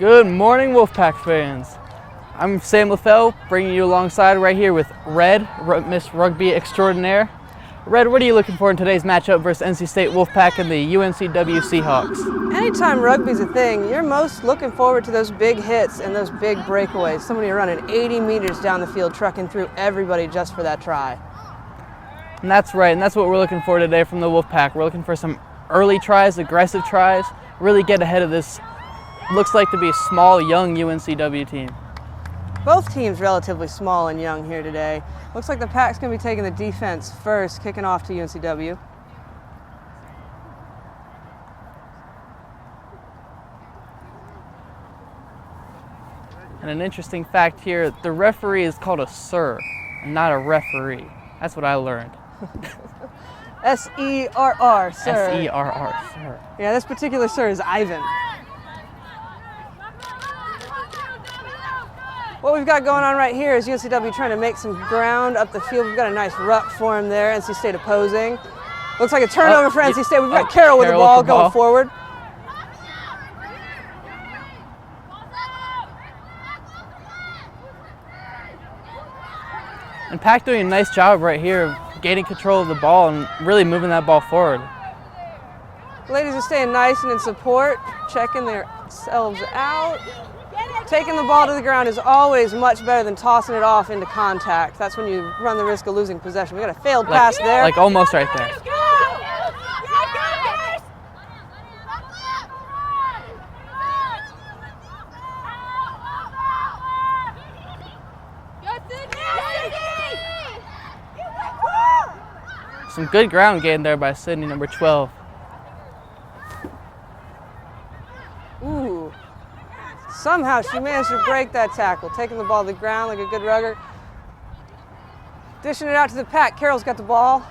Good morning, Wolfpack fans. I'm Sam LaFell, bringing you alongside right here with Red, Miss Rugby Extraordinaire. Red, what are you looking for in today's matchup versus NC State Wolfpack and the UNCW Seahawks? Anytime rugby's a thing, you're most looking forward to those big hits and those big breakaways. Somebody running 80 meters down the field, trucking through everybody just for that try. And that's right, and that's what we're looking for today from the Wolfpack. We're looking for some early tries, aggressive tries, really get ahead of this, looks like to be a small, young UNCW team. Both teams relatively small and young here today. Looks like the Pack's going to be taking the defense first, kicking off to UNCW. And an interesting fact here, the referee is called a sir, and not a referee. That's what I learned. S-E-R-R, sir. S-E-R-R, sir. Yeah, this particular sir is Ivan. What we've got going on right here is UNCW trying to make some ground up the field. We've got a nice ruck for him there, NC State opposing. Looks like a turnover for NC State. We've got Carroll with the ball going forward. And Pack doing a nice job right here of gaining control of the ball and really moving that ball forward. The ladies are staying nice and in support, checking themselves out. Taking the ball to the ground is always much better than tossing it off into contact. That's when you run the risk of losing possession. We got a failed pass there. Like almost right there. Some good ground gain there by Sydney, number 12. Ooh. Somehow she managed to break that tackle, taking the ball to the ground like a good rugger. Dishing it out to the Pack. Carroll's got the ball.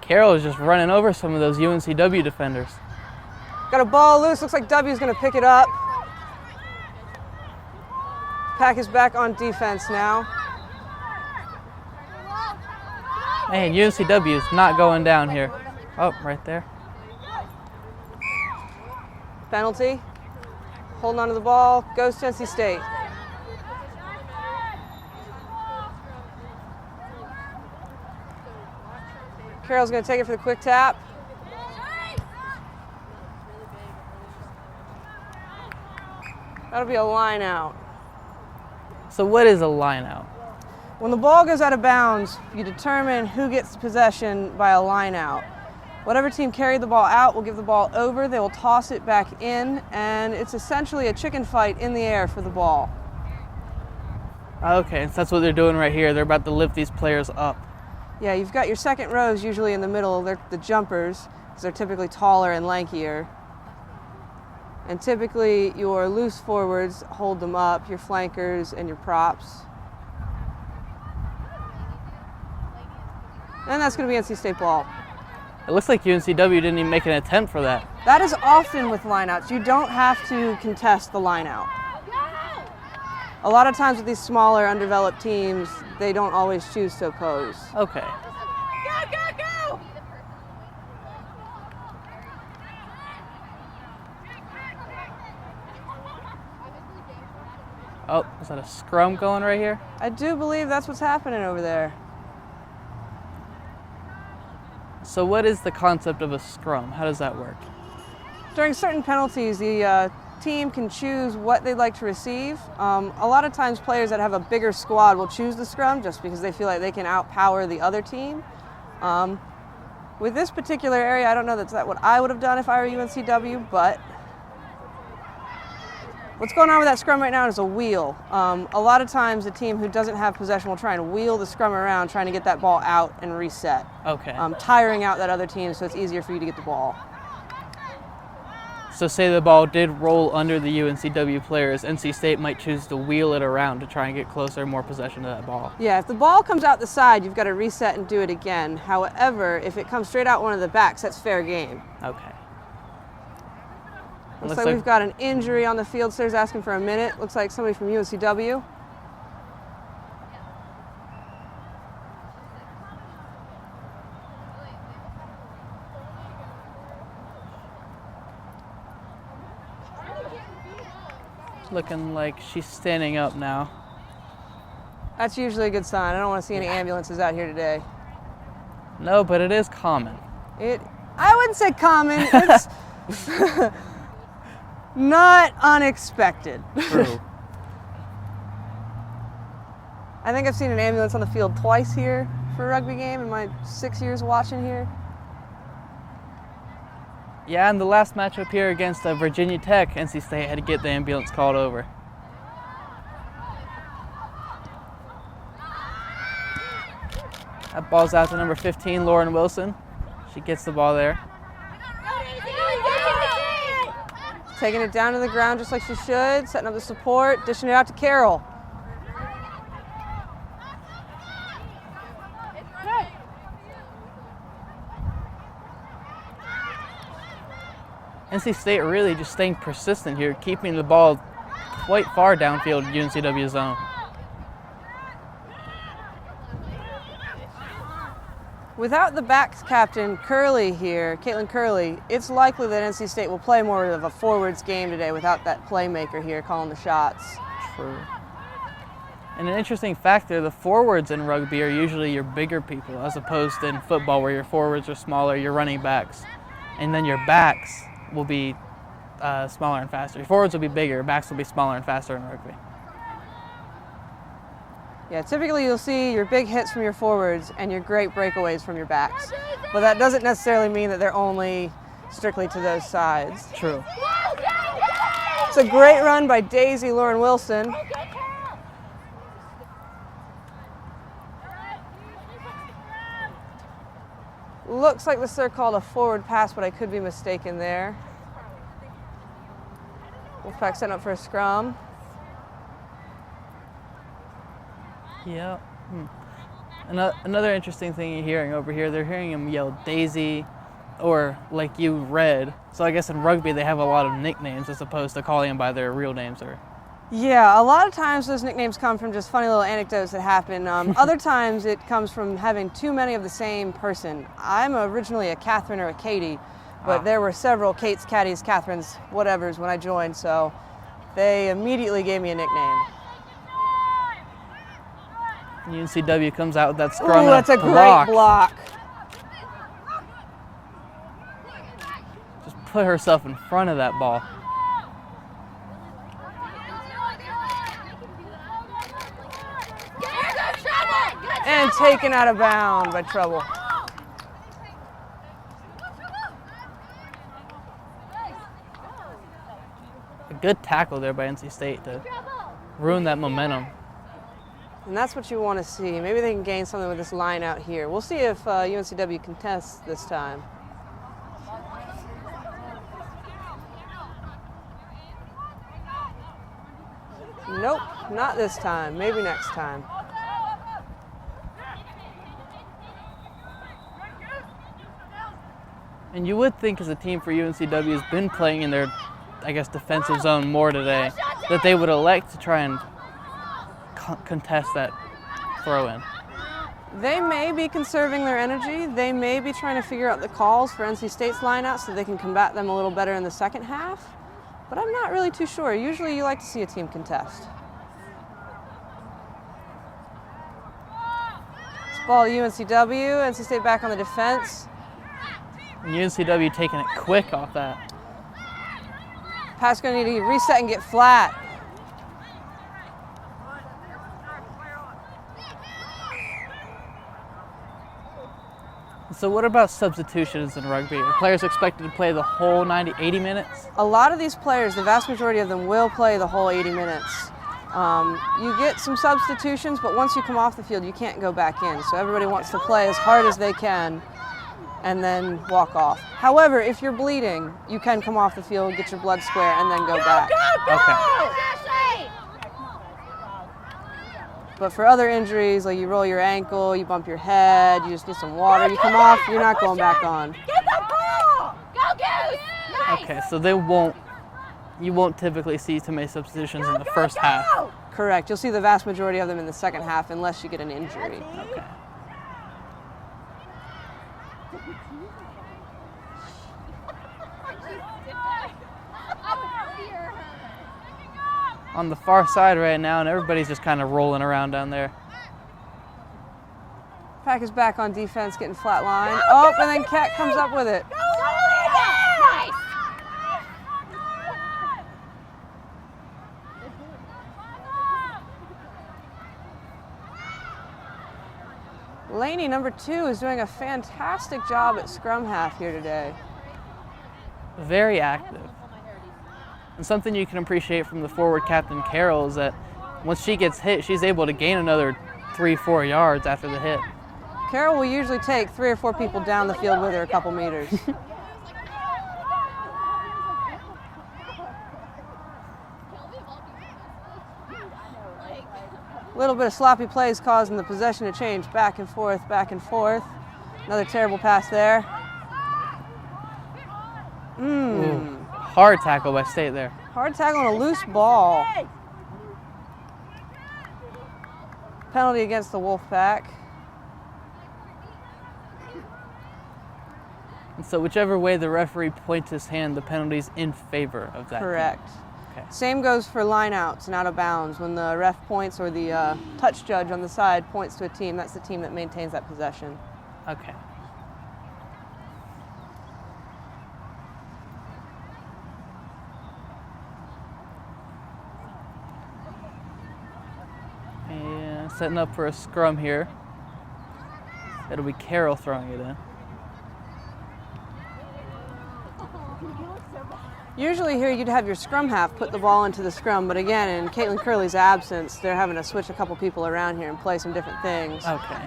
Carroll is just running over some of those UNCW defenders. Got a ball loose. Looks like W's going to pick it up. Pack is back on defense now. Man, UNCW is not going down here. Oh, right there. Penalty. Holding on to the ball. Goes to NC State. Carroll's going to take it for the quick tap. That'll be a line out. So what is a line out? When the ball goes out of bounds, you determine who gets possession by a line out. Whatever team carried the ball out will give the ball over, they will toss it back in, and it's essentially a chicken fight in the air for the ball. Okay, so that's what they're doing right here. They're about to lift these players up. Yeah, you've got your second rows usually in the middle. They're the jumpers, because they're typically taller and lankier. And typically your loose forwards hold them up, your flankers and your props. And that's going to be NC State ball. It looks like UNCW didn't even make an attempt for that. That is often with lineouts. You don't have to contest the lineout. A lot of times with these smaller, undeveloped teams, they don't always choose to oppose. Okay. Go, go, go! Oh, is that a scrum going right here? I do believe that's what's happening over there. So what is the concept of a scrum? How does that work? During certain penalties, the team can choose what they'd like to receive. A lot of times players that have a bigger squad will choose the scrum just because they feel like they can outpower the other team. With this particular area, I don't know that's what I would have done if I were UNCW, but what's going on with that scrum right now is a wheel. A lot of times the team who doesn't have possession will try and wheel the scrum around, trying to get that ball out and reset. Okay. Tiring out that other team so it's easier for you to get the ball. So say the ball did roll under the UNCW players, NC State might choose to wheel it around to try and get closer and more possession to that ball. Yeah, if the ball comes out the side, you've got to reset and do it again. However, if it comes straight out one of the backs, that's fair game. Okay. Looks like we've got an injury on the field. Stairs asking for a minute. Looks like somebody from UNCW. looking like she's standing up now. That's usually a good sign. I don't want to see any ambulances out here today. No, but it is common. I wouldn't say common. It's not unexpected. True. I think I've seen an ambulance on the field twice here for a rugby game in my 6 years watching here. Yeah, and the last matchup here against Virginia Tech, NC State had to get the ambulance called over. That ball's out to number 15, Lauren Wilson. She gets the ball there. Taking it down to the ground just like she should, setting up the support, dishing it out to Carol. NC State really just staying persistent here, keeping the ball quite far downfield UNCW zone. Without the backs captain Curley here, Caitlin Curley, it's likely that NC State will play more of a forwards game today without that playmaker here calling the shots. True. And an interesting factor, the forwards in rugby are usually your bigger people, as opposed to in football where your forwards are smaller, your running backs. And then your backs will be smaller and faster. Your forwards will be bigger, backs will be smaller and faster in rugby. Yeah, typically you'll see your big hits from your forwards and your great breakaways from your backs. But that doesn't necessarily mean that they're only strictly to those sides. True. It's a great run by Daisy Lauren Wilson. Looks like this they're called a forward pass, but I could be mistaken there. Wolfpack setting up for a scrum. Yeah. Another interesting thing you're hearing over here, they're hearing him yell Daisy or like you Red. So I guess in rugby they have a lot of nicknames as opposed to calling them by their real names. Yeah, a lot of times those nicknames come from just funny little anecdotes that happen. Other times it comes from having too many of the same person. I'm originally a Catherine or a Katie, but there were several Kates, Caddies, Catherines, whatevers when I joined, so they immediately gave me a nickname. UNCW comes out with that scrum. Ooh, that's a great block. Just put herself in front of that ball. And taken out of bounds by Trouble. A good tackle there by NC State to ruin that momentum. And that's what you want to see. Maybe they can gain something with this line out here. We'll see if UNCW contests this time. Nope, not this time. Maybe next time. And you would think as a team for UNCW has been playing in their, I guess, defensive zone more today, that they would elect to try and contest that throw in. They may be conserving their energy. They may be trying to figure out the calls for NC State's lineout so they can combat them a little better in the second half. But I'm not really too sure. Usually you like to see a team contest. It's ball UNCW, NC State back on the defense. And UNCW taking it quick off that. Pass going to need to reset and get flat. So what about substitutions in rugby? Are players expected to play the whole 80 minutes? A lot of these players, the vast majority of them, will play the whole 80 minutes. You get some substitutions, but once you come off the field, you can't go back in. So everybody wants to play as hard as they can and then walk off. However, if you're bleeding, you can come off the field, get your blood square, and then go back. Okay. But for other injuries, like you roll your ankle, you bump your head, you just need some water, you come off, you're not going back on. Get the ball! Go Goose! Nice. Okay, so you won't typically see too many substitutions in the first half. Correct. You'll see the vast majority of them in the second half unless you get an injury. Okay. on the far side right now, and everybody's just kind of rolling around down there. Pack is back on defense, getting flat line. Oh, and then Cat comes up with it. Nice. Laney, number 2, is doing a fantastic job at scrum half here today. Very active. And something you can appreciate from the forward captain, Carol, is that once she gets hit, she's able to gain another 3-4 yards after the hit. Carol will usually take 3 or 4 people down the field with her a couple meters. A little bit of sloppy plays causing the possession to change back and forth, back and forth. Another terrible pass there. Ooh, hard tackle by State there. Hard tackle on a loose ball. Penalty against the Wolfpack. And so whichever way the referee points his hand, the penalty's in favor of that. Correct. Okay. Same goes for lineouts and out of bounds. When the ref points or the touch judge on the side points to a team, that's the team that maintains that possession. Okay. And setting up for a scrum here. It'll be Carol throwing it in. Usually here you'd have your scrum half put the ball into the scrum, but again, in Caitlin Curley's absence, they're having to switch a couple people around here and play some different things. Okay.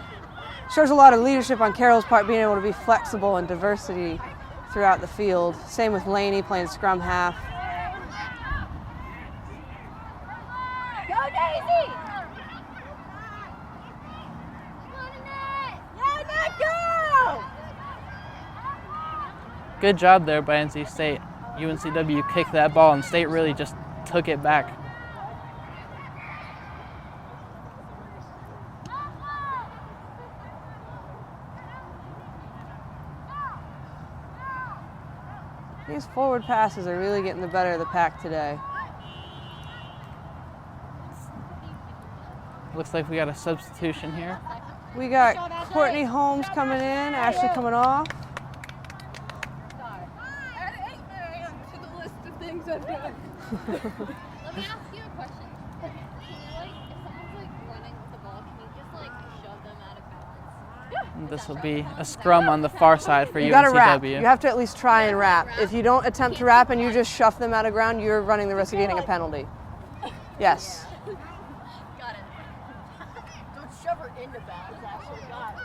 Shows a lot of leadership on Carol's part, being able to be flexible and diversity throughout the field. Same with Laney playing scrum half. Go, Daisy! Go, Net, go! Good job there by NC State. UNCW kicked that ball and State really just took it back. These forward passes are really getting the better of the pack today. Looks like we got a substitution here. We got Courtney Holmes coming in, Ashley coming off. To the list of things I've done. Let me ask you a question. Can you, like, if someone's like running with the ball, can you just like shove them out of balance? And this will be a scrum on the far side for You gotta wrap. UNCW. You have to at least try and wrap. If you don't attempt to wrap and you just shove them out of ground, you're running the risk of getting a penalty. Yes. Got it. Don't shove her into balance, actually. Got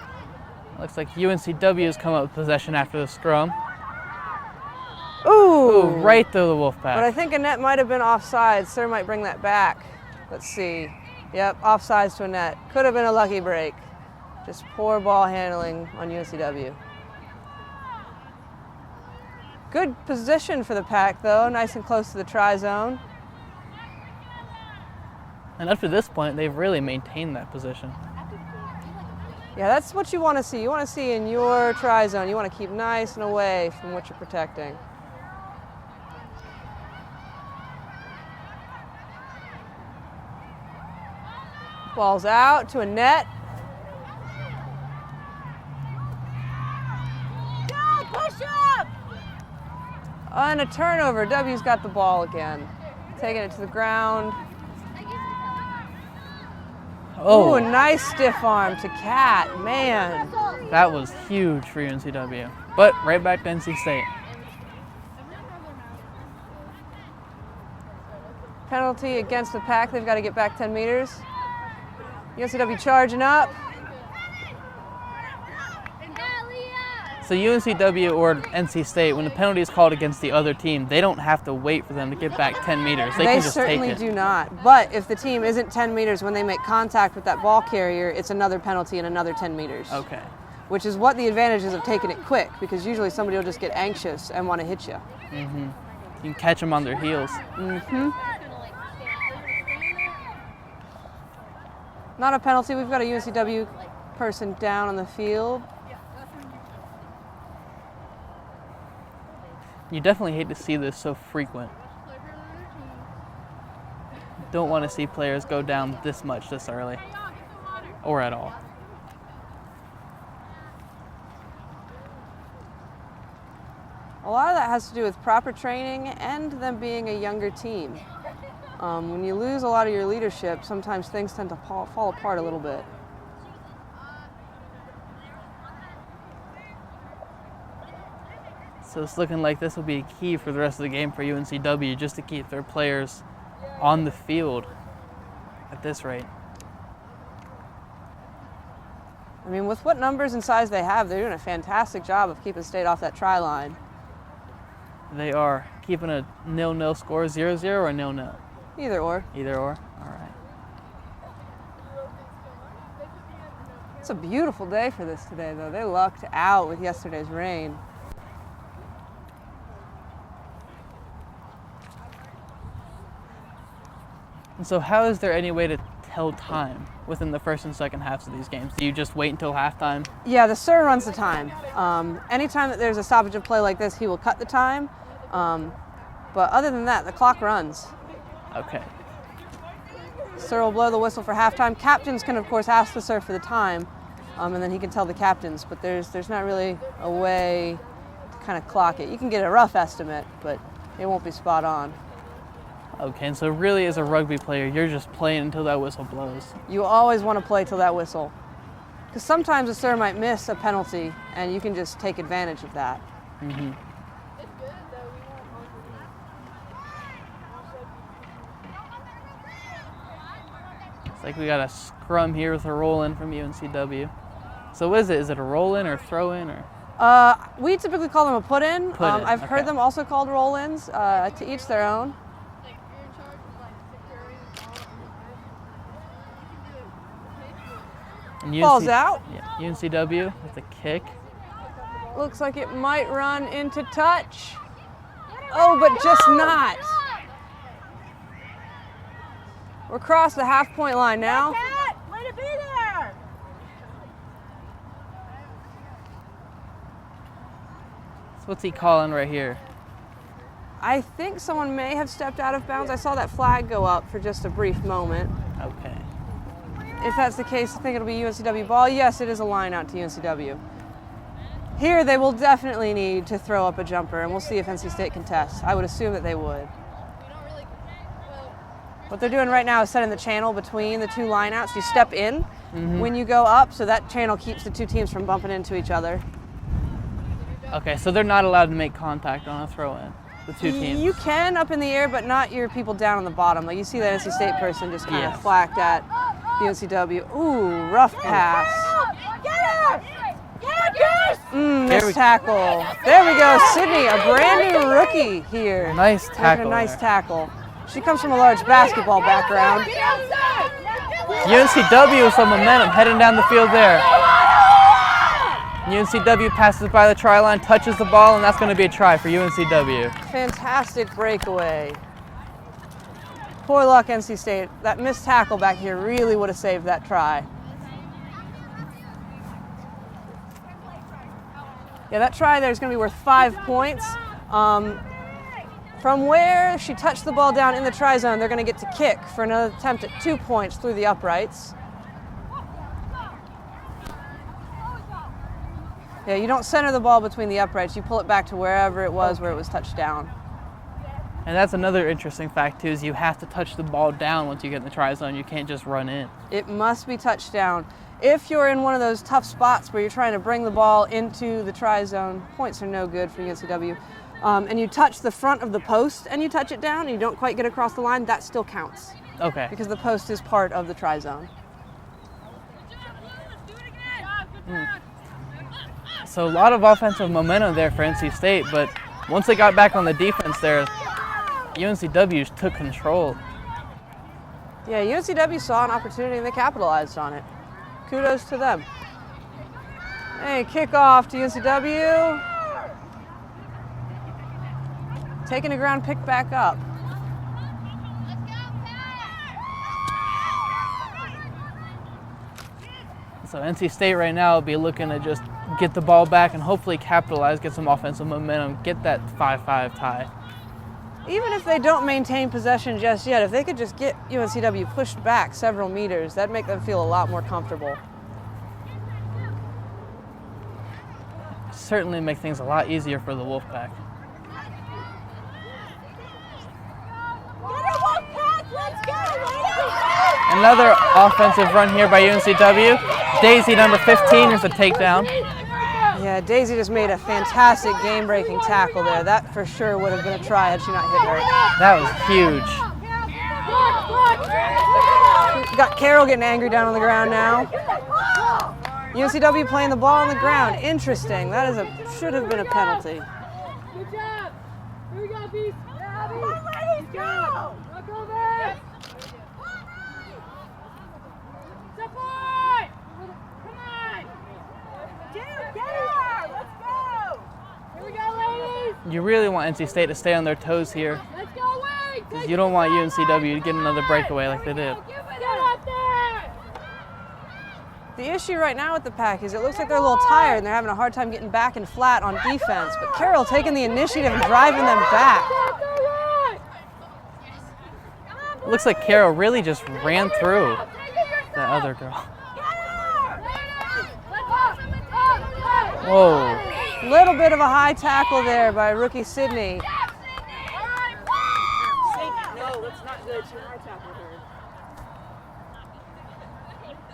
it. Looks like UNCW has come up with possession after the scrum. Ooh. Ooh, right through the Wolfpack. But I think Annette might have been offside. Sir might bring that back. Let's see. Yep, offsides to Annette. Could have been a lucky break. Just poor ball handling on UNCW. Good position for the pack, though. Nice and close to the try zone. And up to this point, they've really maintained that position. Yeah, that's what you want to see. You want to see in your try zone. You want to keep nice and away from what you're protecting. Ball's out to Annette. Go, push up! And a turnover. W's got the ball again. Taking it to the ground. Oh, Ooh, a nice stiff arm to Cat. Man. that was huge for UNCW. But right back to NC State. Penalty against the pack. They've got to get back 10 meters. UNCW charging up. So UNCW or NC State, when the penalty is called against the other team, they don't have to wait for them to get back 10 meters. They can just take certainly it. do not. But if the team isn't 10 meters when they make contact with that ball carrier, it's another penalty and another 10 meters. Okay. Which is what the advantage is of taking it quick, because usually somebody will just get anxious and want to hit you. Mm-hmm. You can catch them on their heels. Mm-hmm. Not a penalty. We've got a UNCW person down on the field. You definitely hate to see this so frequent. don't want to see players go down this much this early, or at all. A lot of that has to do with proper training and them being a younger team. When you lose a lot of your leadership, sometimes things tend to fall apart a little bit. So it's looking like this will be key for the rest of the game for UNCW, just to keep their players on the field at this rate. I mean, with what numbers and size they have, they're doing a fantastic job of keeping State off that try line. They are keeping a 0-0 score, 0-0 or 0-0? Either or. Either or, all right. It's a beautiful day for this today, though. They lucked out with yesterday's rain. And so how is there any way to tell time within the first and second halves of these games? Do you just wait until halftime? Yeah, the sir runs the time. Anytime that there's a stoppage of play like this, he will cut the time. But other than that, the clock runs. Okay. Sir will blow the whistle for halftime. Captains can, of course, ask the sir for the time, and then he can tell the captains. But there's not really a way to kind of clock it. You can get a rough estimate, but it won't be spot on. Okay, and so really as a rugby player, you're just playing until that whistle blows. You always want to play till that whistle. Because sometimes a sir might miss a penalty, and you can just take advantage of that. Mm-hmm. It's like we got a scrum here with a roll-in from UNCW. So what is it? Is it a roll-in or throw-in or? We typically call them a put-in. Put-in, I've okay. heard them also called roll-ins, to each their own. And Falls out. Yeah, UNCW with a kick. Looks like it might run into touch. Oh, but just not. We're across the half-point line now. Way to be there! So what's he calling right here? I think someone may have stepped out of bounds. I saw that flag go up for just a brief moment. Okay. If that's the case, I think it'll be UNCW ball. Yes, it is a line out to UNCW. Here, they will definitely need to throw up a jumper, and we'll see if NC State contests. I would assume that they would. What they're doing right now is setting the channel between the two lineouts. You step in when you go up, so that channel keeps the two teams from bumping into each other. Okay, so they're not allowed to make contact on a throw-in, the two teams? You can up in the air, but not your people down on the bottom. Like you see that NC State person just kind of flacked at UNCW. Ooh, rough pass. Get her! Get her, Pierce! Missed tackle. There we go, Sydney, a brand new rookie here. Nice tackle. A nice tackle. She comes from a large basketball background. Get outside! UNCW with some momentum heading down the field there. UNCW passes by the try line, touches the ball, and that's going to be a try for UNCW. Fantastic breakaway. Poor luck, NC State. That missed tackle back here really would have saved that try. Yeah, that try there is going to be worth 5 points. From where she touched the ball down in the try zone, they're going to get to kick for another attempt at 2 points through the uprights. Yeah, you don't center the ball between the uprights. You pull it back to wherever it was where it was touched down. And that's another interesting fact, too, is you have to touch the ball down once you get in the try zone. You can't just run in. It must be touched down. If you're in one of those tough spots where you're trying to bring the ball into the try zone, points are no good for UNCW, and you touch the front of the post and you touch it down and you don't quite get across the line, that still counts. Okay. Because the post is part of the try zone. So a lot of offensive momentum there for NC State, but once they got back on the defense there, UNCW took control. Yeah, UNCW saw an opportunity and they capitalized on it. Kudos to them. Hey, kickoff to UNCW. Taking a ground pick back up. So NC State right now will be looking to just get the ball back and hopefully capitalize, get some offensive momentum, get that 5-5 tie. Even if they don't maintain possession just yet, if they could just get UNCW pushed back several meters, that'd make them feel a lot more comfortable. Certainly make things a lot easier for the Wolfpack. Another offensive run here by UNCW. Daisy, number 15, is a takedown. Yeah, Daisy just made a fantastic game-breaking tackle there. That for sure would have been a try had she not hit her. That was huge. Got Carol getting angry down on the ground now. UNCW playing the ball on the ground. Interesting. That is should have been a penalty. Good job. Here we go, Beast. Come on, ladies, go. Look over. Support. Come on. Dude, get her. Let's go. Here we go, ladies. You really want NC State to stay on their toes here, Let's go, Wade. because you don't want UNCW to get another breakaway like they did. Get up there. The issue right now with the Pack is it looks like they're a little tired and they're having a hard time getting back and flat on defense. But Carol taking the initiative and driving them back. It looks like Carol really just ran through that other girl. Whoa. Little bit of a high tackle there by rookie Sydney.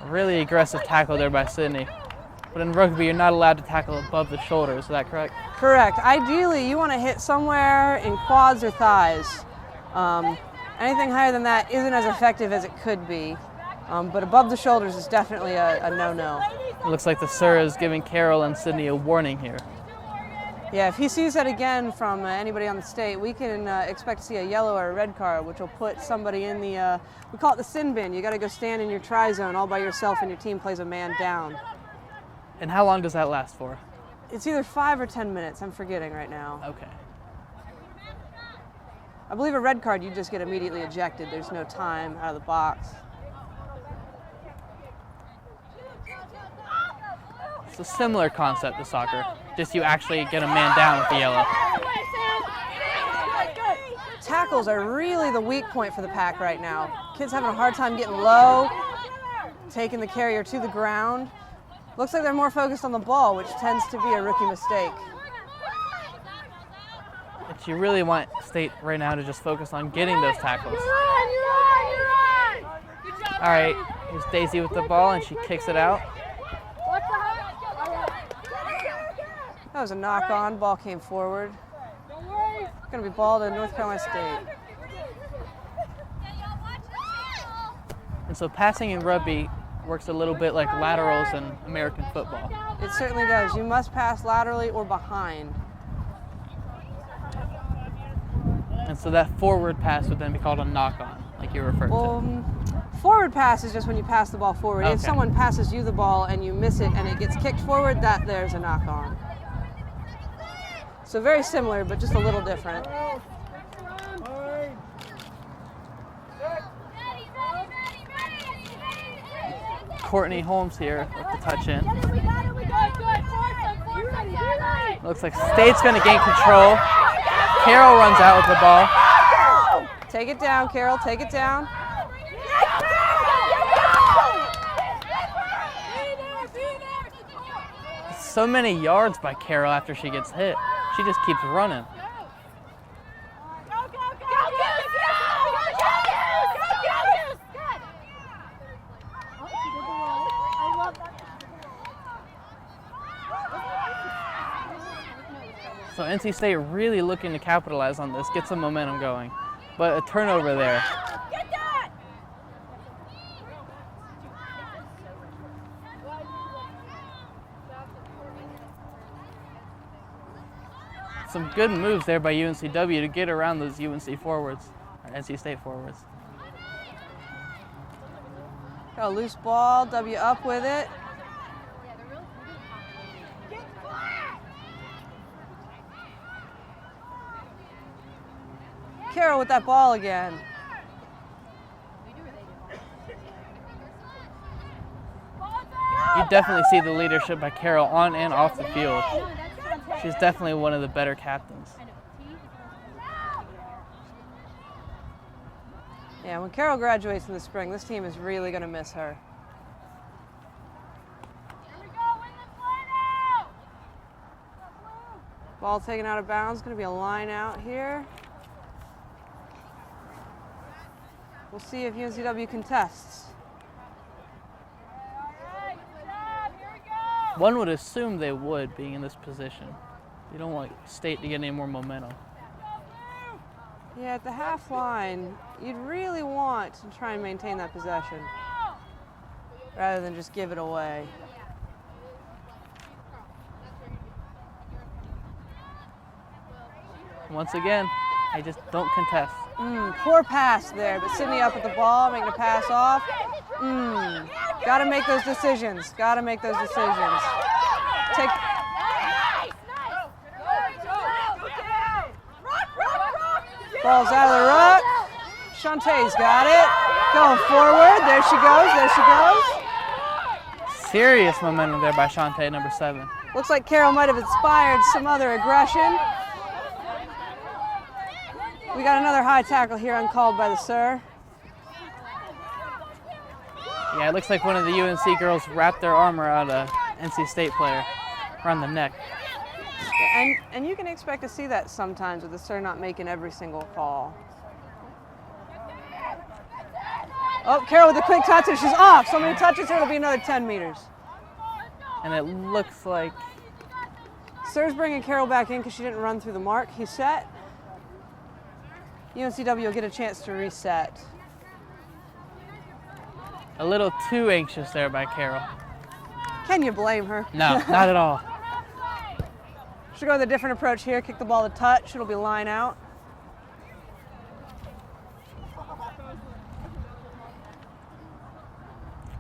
Really aggressive tackle there by Sydney. But in rugby, you're not allowed to tackle above the shoulders. Is that correct? Correct. Ideally, you want to hit somewhere in quads or thighs. Anything higher than that isn't as effective as it could be. But above the shoulders is definitely a no-no. It looks like the Sir is giving Carol and Sydney a warning here. Yeah, if he sees that again from anybody on the state, we can expect to see a yellow or a red card, which will put somebody in the, we call it the sin bin. You got to go stand in your try zone all by yourself and your team plays a man down. And how long does that last for? It's either 5 or 10 minutes. I'm forgetting right now. Okay. I believe a red card, you just get immediately ejected. There's no time out of the box. It's a similar concept to soccer, just you actually get a man down with the yellow. Tackles are really the weak point for the Pack right now. Kids having a hard time getting low, taking the carrier to the ground. Looks like they're more focused on the ball, which tends to be a rookie mistake. But you really want State right now to just focus on getting those tackles. All right, here's Daisy with the ball, and she kicks it out. That was a knock-on. Ball came forward. Going to be ball to North Carolina State. And so passing in rugby works a little bit like laterals in American football. It certainly does. You must pass laterally or behind. And so that forward pass would then be called a knock-on, like you referred to. Forward pass is just when you pass the ball forward. Okay. If someone passes you the ball and you miss it and it gets kicked forward, there's a knock-on. So very similar, but just a little different. Courtney Holmes here with the touch in. Looks like State's going to gain control. Carol runs out with the ball. Take it down, Carol. Take it down. So many yards by Carol after she gets hit. She just keeps running. So NC State really looking to capitalize on this, get some momentum going. But a turnover there. Some good moves there by UNCW to get around those UNC forwards, or NC State forwards. Got a loose ball, W up with it. Carol with that ball again. You definitely see the leadership by Carol on and off the field. She's definitely one of the better captains. Yeah, when Carol graduates in the spring, this team is really going to miss her. Ball taken out of bounds, going to be a line out here. We'll see if UNCW contests. One would assume they would, being in this position. You don't want State to get any more momentum. Yeah, at the half line, you'd really want to try and maintain that possession rather than just give it away. Once again, they just don't contest. Poor pass there, but Sydney up at the ball, making a pass off. Got to make those decisions. Got to make those decisions. Take. Ball's out of the ruck. Shantae's got it. Going forward. There she goes. There she goes. Serious momentum there by Shantae, number 7. Looks like Carol might have inspired some other aggression. We got another high tackle here uncalled by the Sir. Yeah, it looks like one of the UNC girls wrapped their arm around a NC State player around the neck. And you can expect to see that sometimes with the Sir not making every single call. Oh, Carol with a quick touch and she's off. Somebody touches her, it'll be another 10 meters. And it looks like Sir's bringing Carol back in because she didn't run through the mark. He's set. UNCW will get a chance to reset. a little too anxious there by Carol. Can you blame her? No, not at all. Should go with a different approach here. Kick the ball to touch. It'll be line out.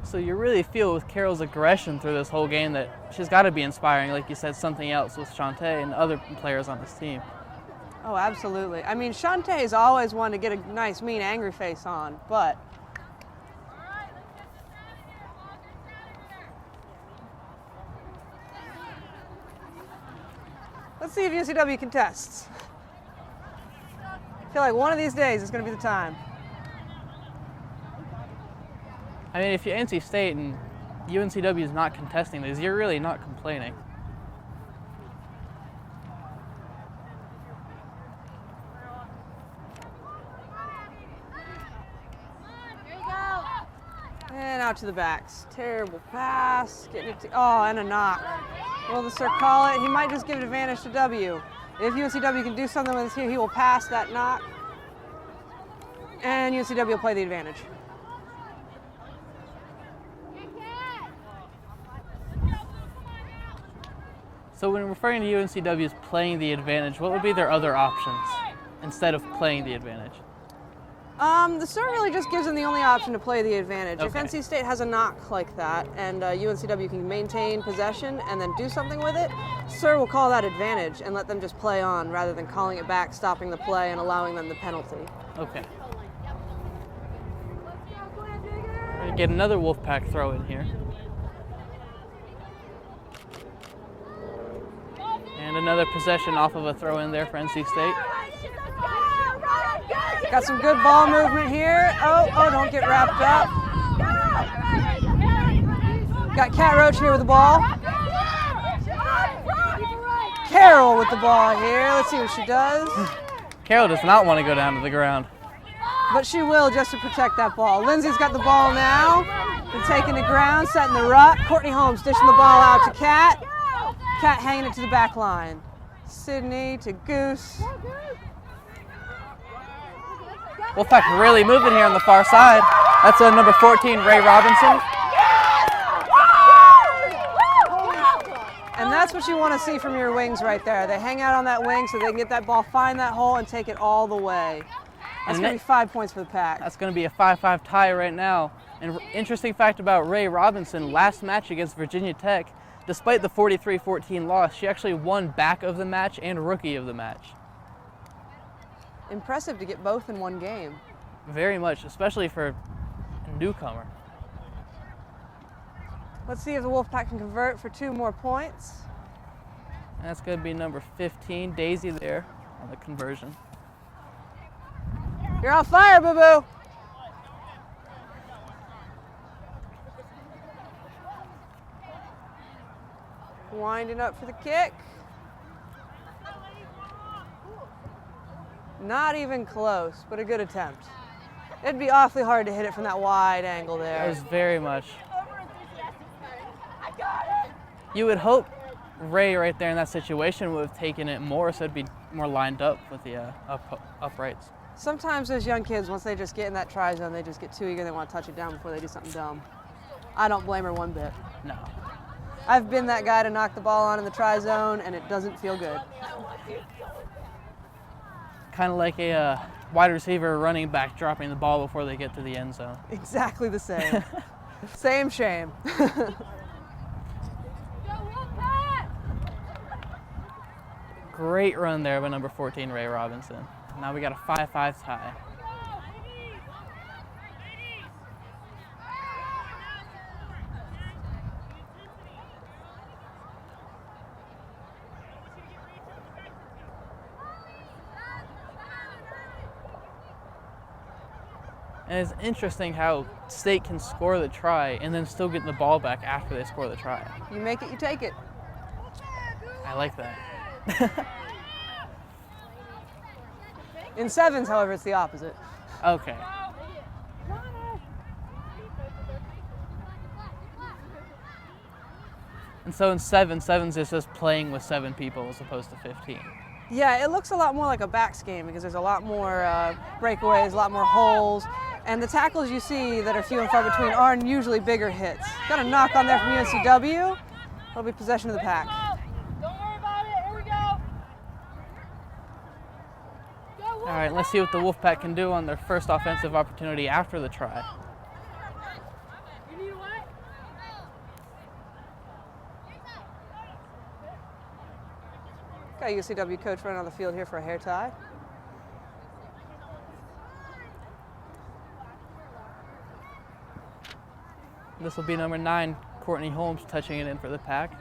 So you really feel with Carol's aggression through this whole game that she's got to be inspiring, like you said, something else with Shantae and other players on this team. Oh, absolutely. I mean, Shantae's always wanted to get a nice, mean, angry face on, but let's see if UNCW contests. I feel like one of these days is going to be the time. I mean, if you're NC State and UNCW is not contesting these, you're really not complaining. And out to the backs. Terrible pass. Getting it to, oh, and a knock. Will the Sir call it? He might just give it advantage to W. If UNCW can do something with this here, he will pass that knock. And UNCW will play the advantage. So when referring to UNCW as playing the advantage, what would be their other options instead of playing the advantage? The Sir really just gives them the only option to play the advantage. Okay. If NC State has a knock like that and UNCW can maintain possession and then do something with it, Sir will call that advantage and let them just play on rather than calling it back, stopping the play, and allowing them the penalty. Okay. We're gonna get another Wolfpack throw in here. And another possession off of a throw in there for NC State. Got some good ball movement here. Oh, don't get wrapped up. Got Cat Roach here with the ball. Carol with the ball here. Let's see what she does. Carol does not want to go down to the ground. But she will just to protect that ball. Lindsay's got the ball now. Been taking the ground, setting the ruck. Courtney Holmes dishing the ball out to Cat. Cat hanging it to the back line. Sydney to Goose. Wolfpack really moving here on the far side. That's number 14, Ray Robinson. And that's what you want to see from your wings right there. They hang out on that wing so they can get that ball, find that hole, and take it all the way. That's going to be 5 points for the Pack. That's going to be a 5-5 tie right now. And interesting fact about Ray Robinson, last match against Virginia Tech, despite the 43-14 loss, she actually won back of the match and rookie of the match. Impressive to get both in one game. Very much, especially for a newcomer. Let's see if the Wolfpack can convert for 2 more points. And that's going to be number 15, Daisy there on the conversion. You're on fire, boo-boo. Winding up for the kick. Not even close, but a good attempt. It'd be awfully hard to hit it from that wide angle there. It was very much. You would hope Ray right there in that situation would have taken it more, so it'd be more lined up with the uprights. Sometimes those young kids, once they just get in that try zone, they just get too eager. They want to touch it down before they do something dumb. I don't blame her one bit. No. I've been that guy to knock the ball on in the try zone, and it doesn't feel good. Kind of like a wide receiver running back dropping the ball before they get to the end zone. Exactly the same. Same shame. Great run there by number 14, Ray Robinson. Now we got a 5-5 tie. And it's interesting how State can score the try and then still get the ball back after they score the try. You make it, you take it. I like that. In sevens, however, it's the opposite. Okay. And so in sevens is just playing with 7 people as opposed to 15. Yeah, it looks a lot more like a backs game because there's a lot more breakaways, a lot more holes, and the tackles you see that are few and far between are usually bigger hits. Got a knock on there from UNCW. It'll be possession of the pack. Don't worry about it. Here we go. All right, let's see what the Wolfpack can do on their first offensive opportunity after the try. You need what? Got a UNCW coach running on the field here for a hair tie. This will be number 9, Courtney Holmes, touching it in for the pack.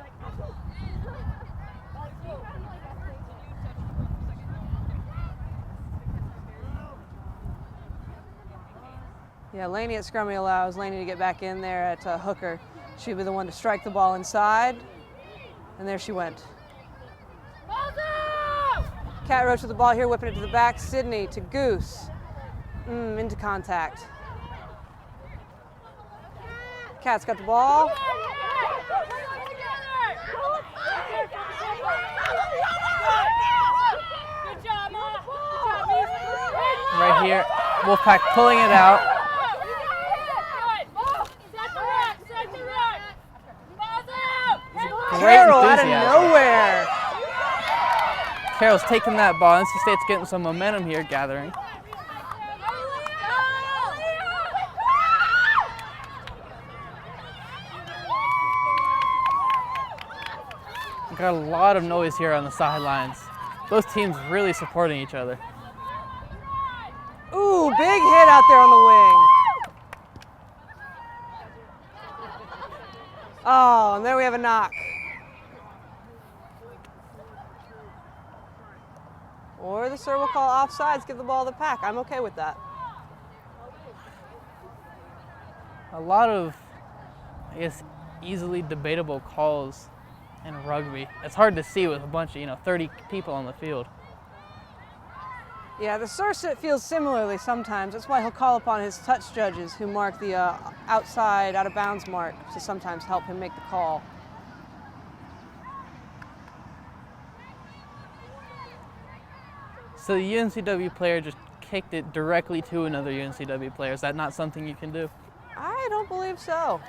Yeah, Laney at scrummy allows Laney to get back in there at hooker. She'd be the one to strike the ball inside, and there she went. Cat Roach with the ball here, whipping it to the back. Sydney to Goose. Into contact. Cat's got the ball. Right here, Wolfpack pulling it out. Great Carroll out of enthusiasm. nowhere. Carroll's taking that ball. NC State's getting some momentum here, gathering. Got a lot of noise here on the sidelines. Both teams really supporting each other. Ooh, big hit out there on the wing. Oh, and there we have a knock. Or the sir will call offsides, give the ball to the pack. I'm okay with that. A lot of, I guess, easily debatable calls in rugby. It's hard to see with a bunch of, 30 people on the field. Yeah, the sir feels similarly sometimes. That's why he'll call upon his touch judges who mark the outside, out of bounds mark to sometimes help him make the call. So the UNCW player just kicked it directly to another UNCW player. Is that not something you can do? I don't believe so.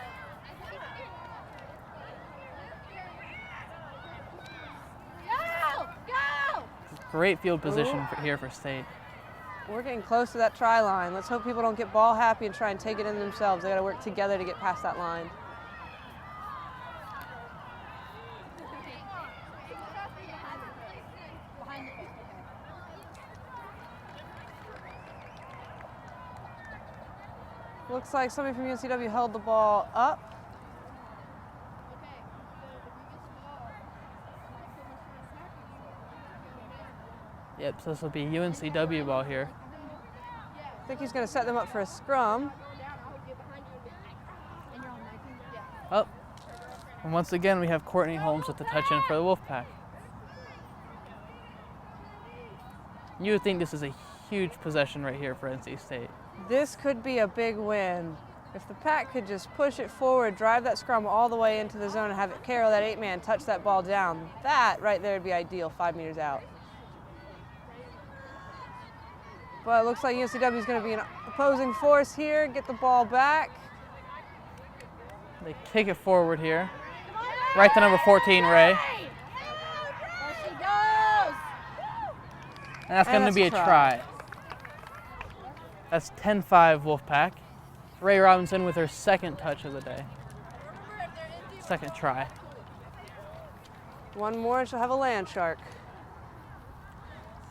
Great field position here for State. We're getting close to that try line. Let's hope people don't get ball happy and try and take it in themselves. They got to work together to get past that line. Looks like somebody from UNCW held the ball up. Yep, so this will be UNCW ball here. I think he's going to set them up for a scrum. Oh, And once again, we have Courtney Holmes with the touch in for the Wolfpack. You would think this is a huge possession right here for NC State. This could be a big win. If the Pack could just push it forward, drive that scrum all the way into the zone and have it Carroll, that 8-man, touch that ball down, that right there would be ideal, 5 meters out. But it looks like UNCW is going to be an opposing force here, get the ball back. They kick it forward here. Right to number 14, Ray. And that's going to be a try. That's 10-5 Wolfpack. Ray Robinson with her second touch of the day. Second try. One more and she'll have a land shark.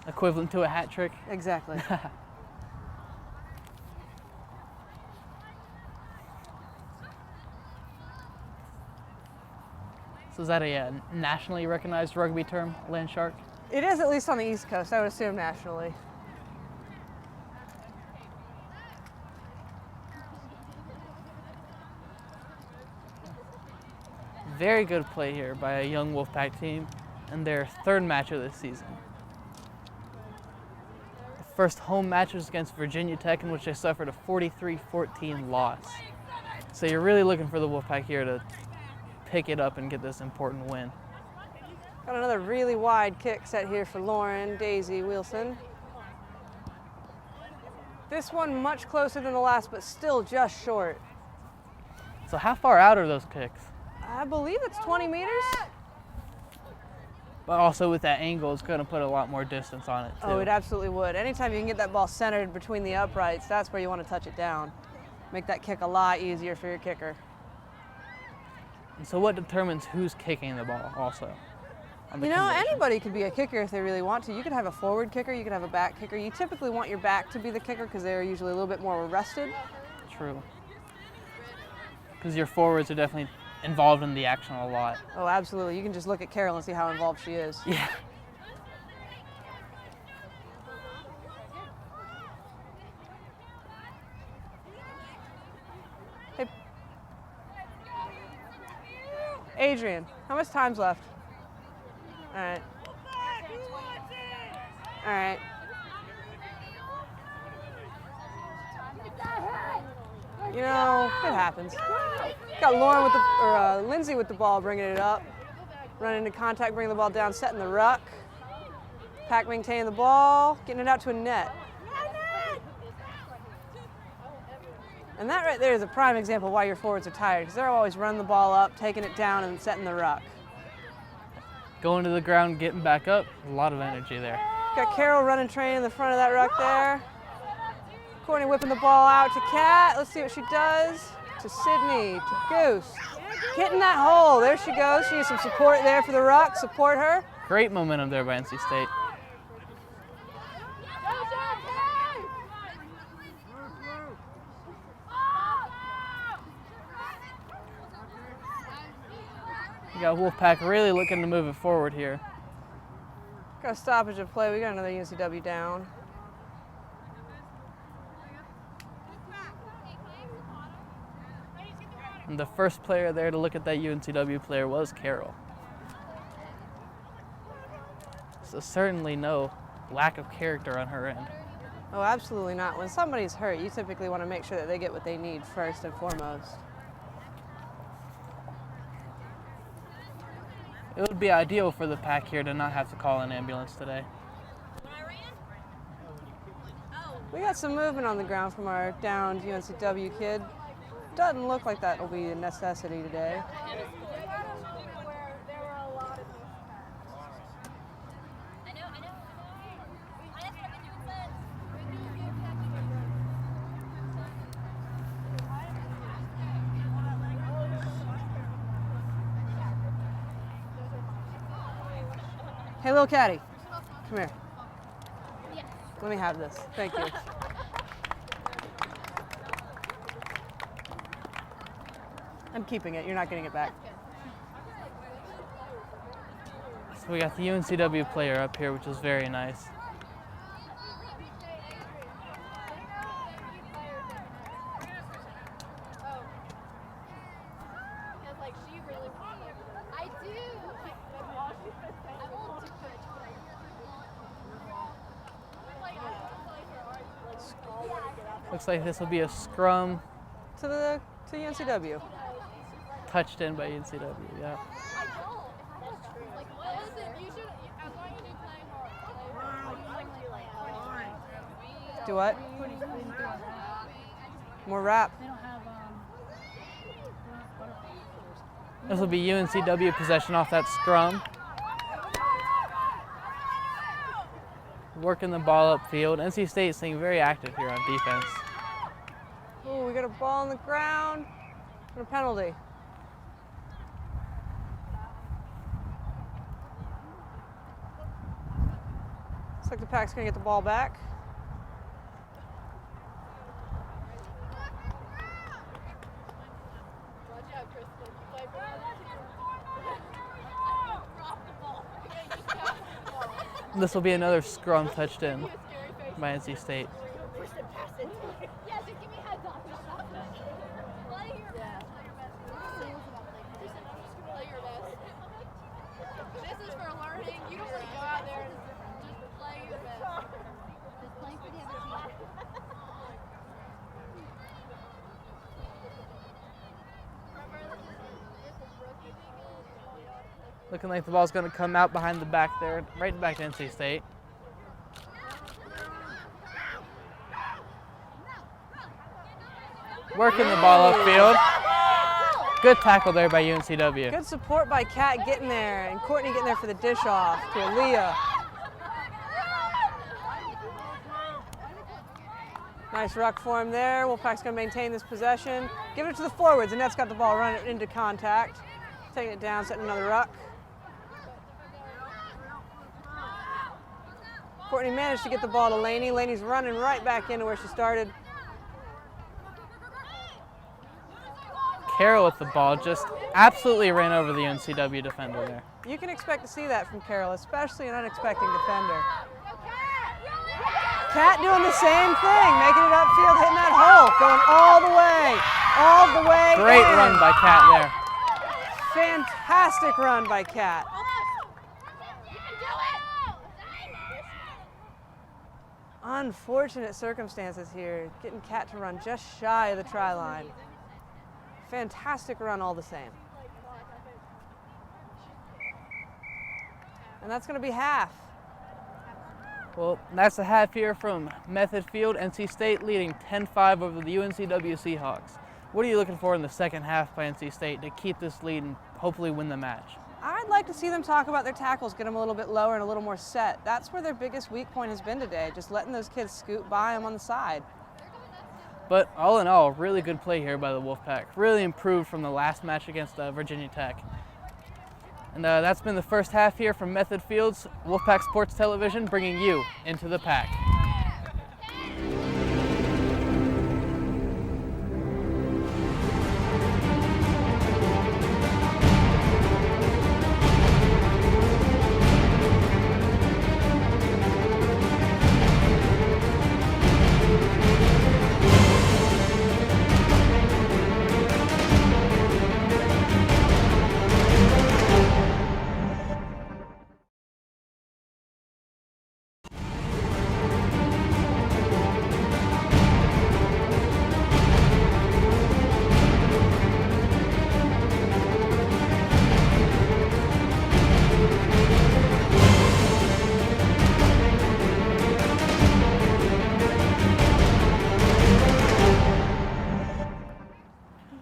Equivalent to a hat trick. Exactly. So is that a nationally recognized rugby term, land shark? It is, at least on the East Coast, I would assume nationally. Very good play here by a young Wolfpack team in their third match of the season. The first home match was against Virginia Tech, in which they suffered a 43-14 loss. So you're really looking for the Wolfpack here to pick it up and get this important win. Got another really wide kick set here for Lauren Daisy Wilson. This one much closer than the last, but still just short. So how far out are those kicks? I believe it's 20 meters. But also with that angle, it's going to put a lot more distance on it too. Oh, it absolutely would. Anytime you can get that ball centered between the uprights, that's where you want to touch it down. Make that kick a lot easier for your kicker. And so what determines who's kicking the ball also? On the You know, conversion? anybody could be a kicker if they really want to. You could have a forward kicker, you could have a back kicker. You typically want your back to be the kicker because they're usually a little bit more rested. True. Because your forwards are definitely involved in the action a lot. Oh, absolutely. You can just look at Carol and see how involved she is. Yeah. Hey, Adrian, how much time's left? All right. All right. You know, it happens. Got Lauren with the, Lindsay with the ball, bringing it up. Running into contact, bringing the ball down, setting the ruck. Pack maintaining the ball, getting it out to a net. And that right there is a prime example of why your forwards are tired, because they're always running the ball up, taking it down, and setting the ruck. Going to the ground, getting back up, a lot of energy there. Got Carol running train in the front of that ruck there. Courtney whipping the ball out to Kat. Let's see what she does. To Sydney, to Goose. Hitting that hole. There she goes. She needs some support there for the ruck. Support her. Great momentum there by NC State. You got Wolfpack really looking to move it forward here. Got a stoppage of play. We got another UNCW down. And the first player there to look at that UNCW player was Carol. So certainly no lack of character on her end. Oh, absolutely not. When somebody's hurt, you typically want to make sure that they get what they need first and foremost. It would be ideal for the Pack here to not have to call an ambulance today. We got some movement on the ground from our downed UNCW kid. Doesn't look like that will be a necessity today. Hey, little caddy, come here. Yes. Let me have this. Thank you. I'm keeping it. You're not getting it back. So we got the UNCW player up here, which is very nice. Like she really I do. I won't do it. Looks like this will be a scrum To UNCW. touched in by UNCW, yeah. I don't. Like, listen, you should, as long as you play more. Do what? More rap. This will be UNCW possession off that scrum. Working the ball upfield. NC State staying very active here on defense. Ooh, we got a ball on the ground and a penalty. Looks like the Pack's gonna get the ball back. Watch out, Kristen. Play This will be another scrum touched in by NC State. Yeah, just give me heads up. Play your best. Play your best. This is for learning. You don't want to go out there and just play your best. Just play for the other team. Looking like the ball's going to come out behind the back there, right back to NC State. Working the ball upfield. Good tackle there by UNCW. Good support by Kat getting there and Courtney getting there for the dish off to Aaliyah. Nice ruck for him there. Wolfpack's going to maintain this possession. Give it to the forwards. Annette's got the ball running into contact. Taking it down, setting another ruck. Courtney managed to get the ball to Laney. Laney's running right back into where she started. Carroll with the ball just absolutely ran over the UNCW defender there. You can expect to see that from Carroll, especially an unexpected defender. Kat doing the same thing, making it upfield, hitting that hole, going all the way. Great in. run by Kat there. Fantastic run by Kat. Unfortunate circumstances here, getting Kat to run just shy of the try line. Fantastic run all the same. And that's going to be half. Well, that's a half here from Method Field. NC State leading 10-5 over the UNCW Seahawks. What are you looking for in the second half by NC State to keep this lead and hopefully win the match? I'd like to see them talk about their tackles, get them a little bit lower and a little more set. That's where their biggest weak point has been today, just letting those kids scoot by them on the side. But all in all, really good play here by the Wolfpack. Really improved from the last match against Virginia Tech. And that's been the first half here from Method Field's Wolfpack Sports Television, bringing you into the pack.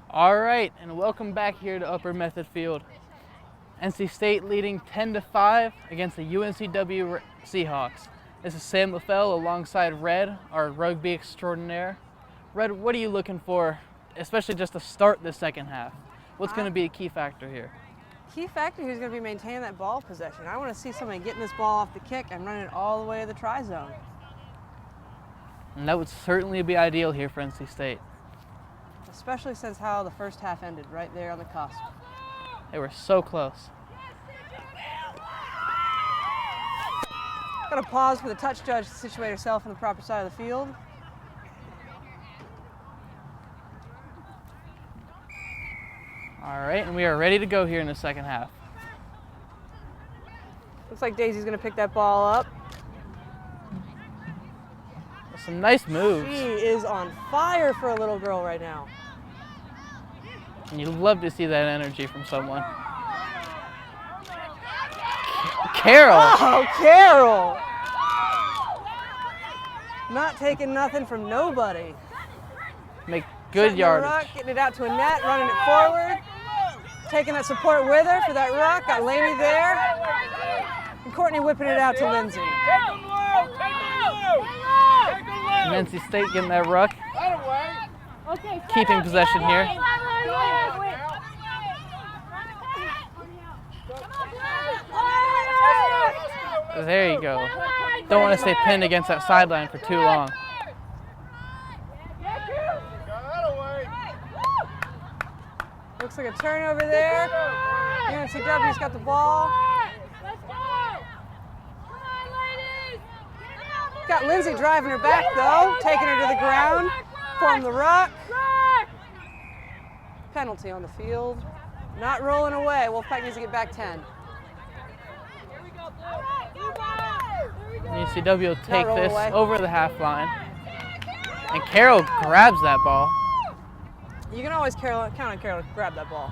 All right, and welcome back here to Upper Method Field. NC State leading 10-5 against the UNCW Seahawks. This is Sam LaFell alongside Red, our rugby extraordinaire. Red, what are you looking for, especially just to start the second half? What's going to be a key factor here? Key factor here is going to be maintaining that ball possession. I want to see somebody getting this ball off the kick and running it all the way to the try zone. And that would certainly be ideal here for NC State. Especially since how the first half ended, right there on the cusp. They were so close. Got to pause for the touch judge to situate herself on the proper side of the field. All right, and we are ready to go here in the second half. Looks like Daisy's going to pick that ball up. Some nice moves. She is on fire for a little girl right now. And you love to see that energy from someone. Carol! Oh, Carol! Not taking nothing from nobody. Make good Setting yardage. the ruck, getting it out to a net, running it forward. Taking that support with her for that ruck. Got Lainey there. And Courtney whipping it out to Lindsay. And NC State getting that ruck. Okay, Keeping possession here. There you go. Don't want to stay pinned against that sideline for too long. Looks like a turnover there. UNCW's got the ball. Got Lindsay driving her back though, taking her to the ground, form the ruck. Penalty on the field. Not rolling away. Wolfpack needs to get back 10. UNCW will take rolling this away. over the half line. And Carol grabs that ball. You can always count on Carol to grab that ball.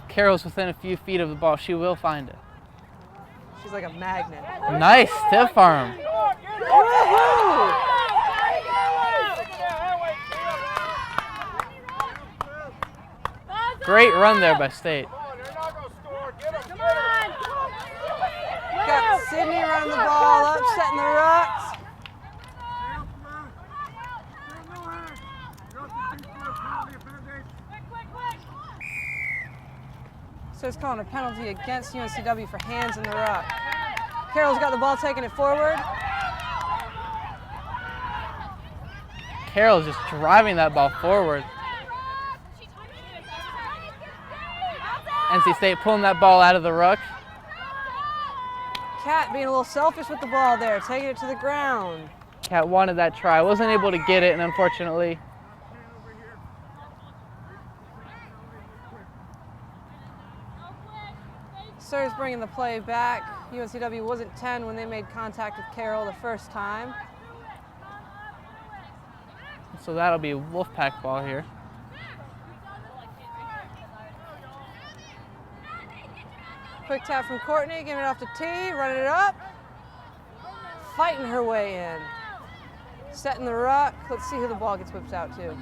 Carol's within a few feet of the ball. She will find it. She's like a magnet. Nice stiff arm. Woohoo! Great run there by State. Got Sydney running the ball up, setting the rucks. So it's calling a penalty against UNCW for hands in the ruck. Carol's got the ball, taking it forward. Carol's just driving that ball forward. NC State pulling that ball out of the ruck. Kat being a little selfish with the ball there, taking it to the ground. Kat wanted that try, wasn't able to get it, and unfortunately. Sir's bringing the play back. UNCW wasn't 10 when they made contact with Carol the first time. So that'll be Wolfpack ball here. Quick tap from Courtney, giving it off to T, running it up. Fighting her way in. Setting the ruck. Let's see who the ball gets whipped out to.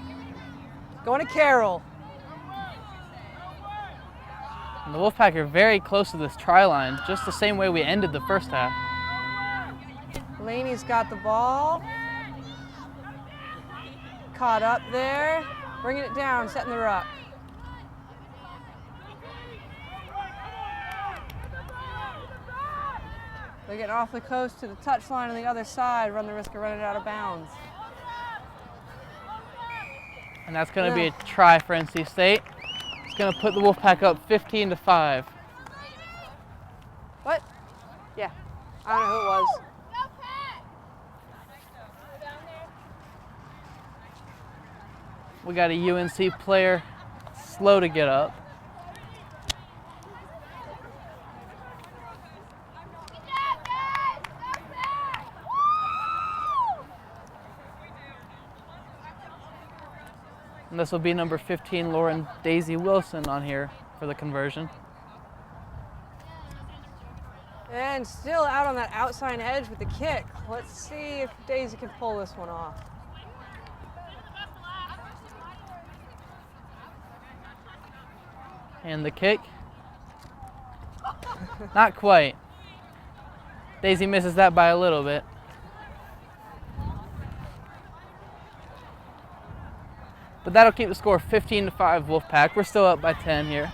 Going to Carol. And the Wolfpack are very close to this try line, just the same way we ended the first half. Laney's got the ball. Caught up there. Bringing it down, setting the ruck. They're getting awfully close to the touchline on the other side, run the risk of running it out of bounds. And that's going to be a try for NC State. It's going to put the Wolfpack up 15-5. What? Yeah, I don't know who it was. We got a UNC player slow to get up. And this will be number 15, Lauren Daisy Wilson, on here for the conversion. And still out on that outside edge with the kick. Let's see if Daisy can pull this one off. And the kick. Not quite. Daisy misses that by a little bit. But that'll keep the score 15-5 Wolfpack. We're still up by 10 here.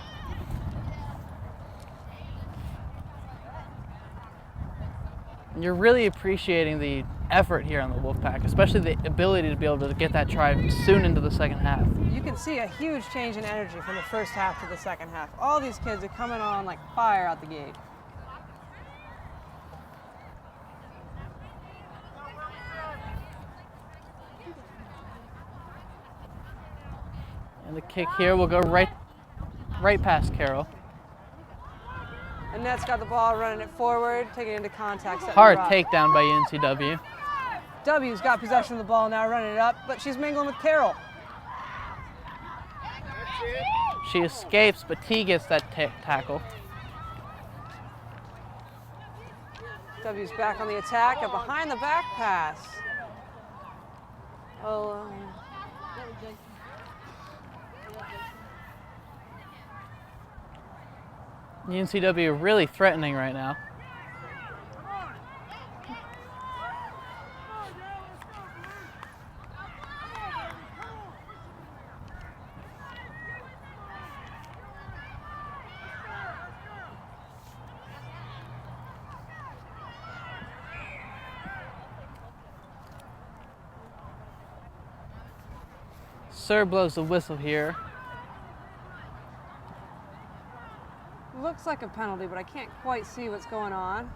And you're really appreciating the effort here on the Wolfpack, especially the ability to be able to get that try soon into the second half. You can see a huge change in energy from the first half to the second half. All these kids are coming on like fire out the gate. And the kick here will go right past Carroll. Annette's got the ball, running it forward, taking it into contact. setting Hard the rock. takedown by UNCW. W's got possession of the ball now, running it up, but she's mingling with Carroll. She escapes, but T gets that tackle. W's back on the attack, a behind the back pass. Oh, UNCW really threatening right now. Sir blows the whistle here. looks like a penalty, but I can't quite see what's going on.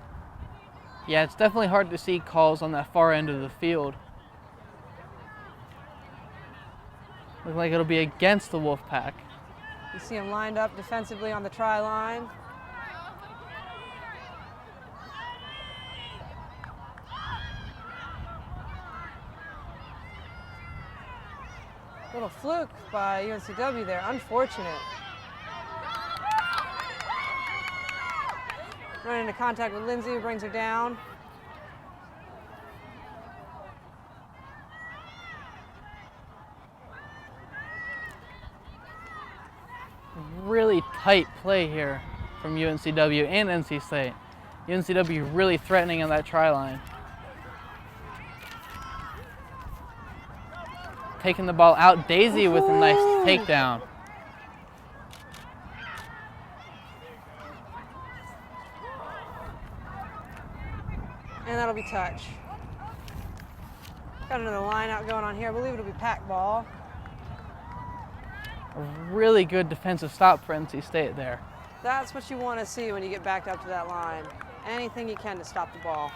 Yeah, it's definitely hard to see calls on that far end of the field. Looks like it'll be against the Wolfpack. You see him lined up defensively on the try line. Little fluke by UNCW there, unfortunate. Running into contact with Lindsay, who brings her down. Really tight play here from UNCW and NC State. UNCW really threatening on that try line. Taking the ball out, Daisy with a nice takedown. And that'll be touch. Got another line out going on here. I believe it'll be pack ball. A really good defensive stop for NC State there. That's what you want to see when you get backed up to that line. Anything you can to stop the ball.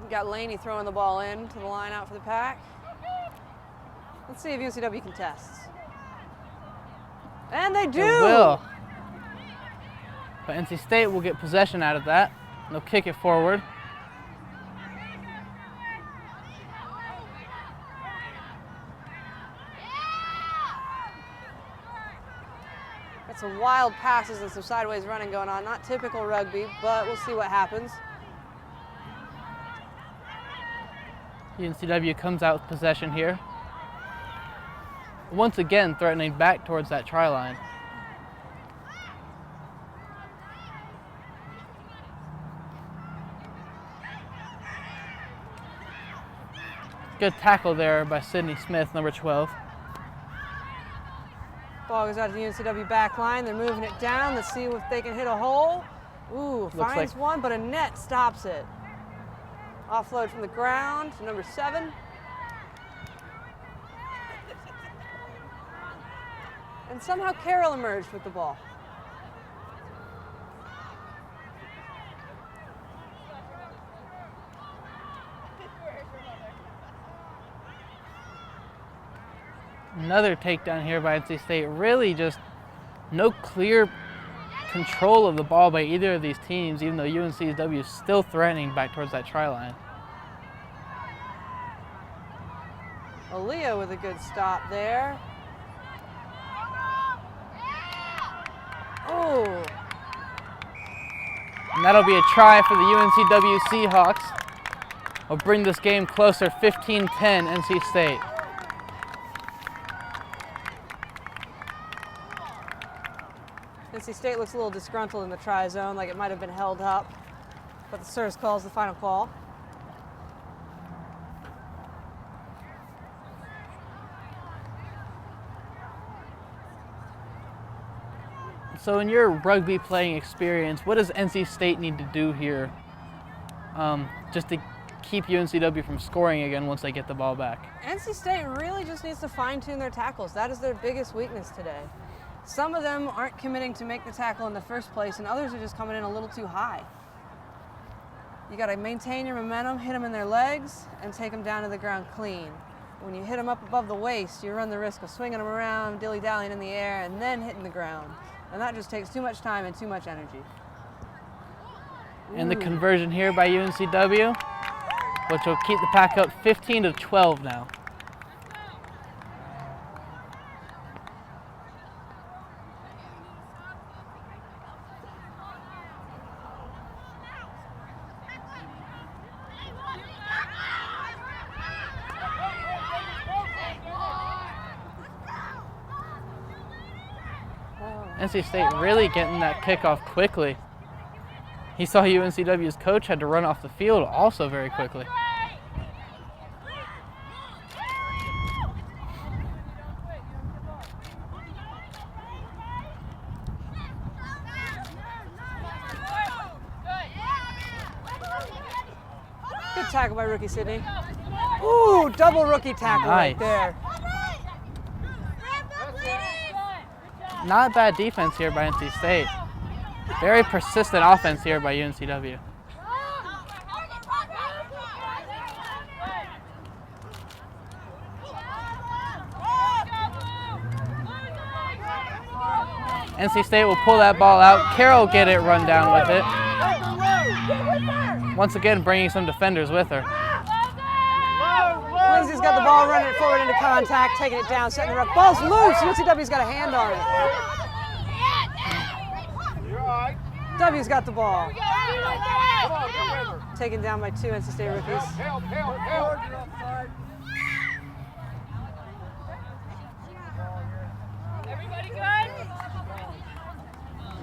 We got Laney throwing the ball in to the line out for the pack. Let's see if UNCW contests. And they do! They will. But NC State will get possession out of that. They'll kick it forward. Got some wild passes and some sideways running going on. Not typical rugby, but we'll see what happens. UNCW comes out with possession here. Once again, threatening back towards that try line. Good tackle there by Sydney Smith, number 12. Ball goes out to the UNCW back line. They're moving it down. Let's see if they can hit a hole. Ooh, finds one, but a net stops it. Offload from the ground to number 7. And somehow Carroll emerged with the ball. Another takedown here by NC State. Really just no clear control of the ball by either of these teams, even though UNCW is still threatening back towards that try line. Aaliyah with a good stop there. Oh. And that'll be a try for the UNCW Seahawks. Will bring this game closer, 15-10 NC State. NC State looks a little disgruntled in the try zone, like it might have been held up, but the Sirs calls the final call. So in your rugby playing experience, what does NC State need to do here just to keep UNCW from scoring again once they get the ball back? NC State really just needs to fine-tune their tackles. That is their biggest weakness today. Some of them aren't committing to make the tackle in the first place, and others are just coming in a little too high. You got to maintain your momentum, hit them in their legs, and take them down to the ground clean. When you hit them up above the waist, you run the risk of swinging them around, dilly-dallying in the air, and then hitting the ground. And that just takes too much time and too much energy. And the conversion here by UNCW, which will keep the Pack up 15-12 now. NC State really getting that kickoff quickly. He saw UNCW's coach had to run off the field also very quickly. Good tackle by rookie Sydney. Ooh, double rookie tackle right there. Not bad defense here by NC State. Very persistent offense here by UNCW. NC State will pull that ball out. Carroll get it run down with it. Once again, bringing some defenders with her. Lindsay's got the ball, running it forward into contact, taking it down, setting it up. Ball's loose. UNCW's got a hand on it. W's got the ball. Taken down by 2 NC State rookies. Everybody good?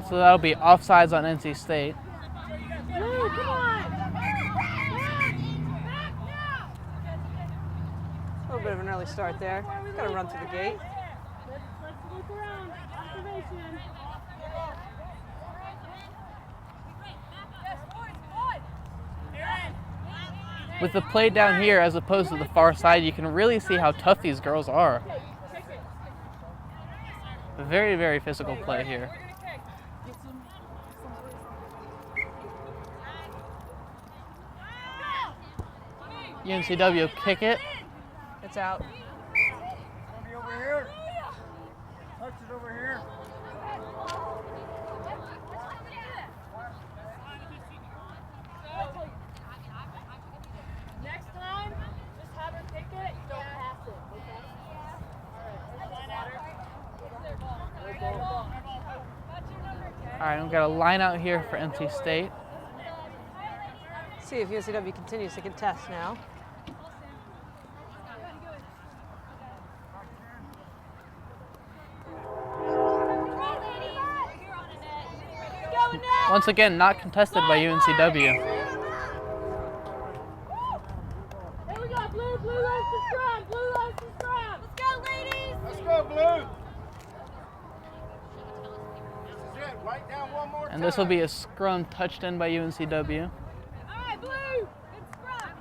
So that'll be offsides on NC State. Come on. A little bit of an early start there. Got to run through the gate. Let's look around. Observation. With the play down here as opposed to the far side, you can really see how tough these girls are. A very, very physical play here. UNCW kick it. It's out. Over here. Touch it over here. Next time, just have her kick it. Don't pass it. Okay? All right, we've got a line out here for NC State. See if UNCW continues to contest now. Once again, not contested by UNCW. Here we go. Blue loves the scrum. Blue loves the scrum. Let's go, ladies. Let's go, Blue. This is it. Right down one more time. And this will be a scrum touched in by UNCW. All right, Blue. Good scrum.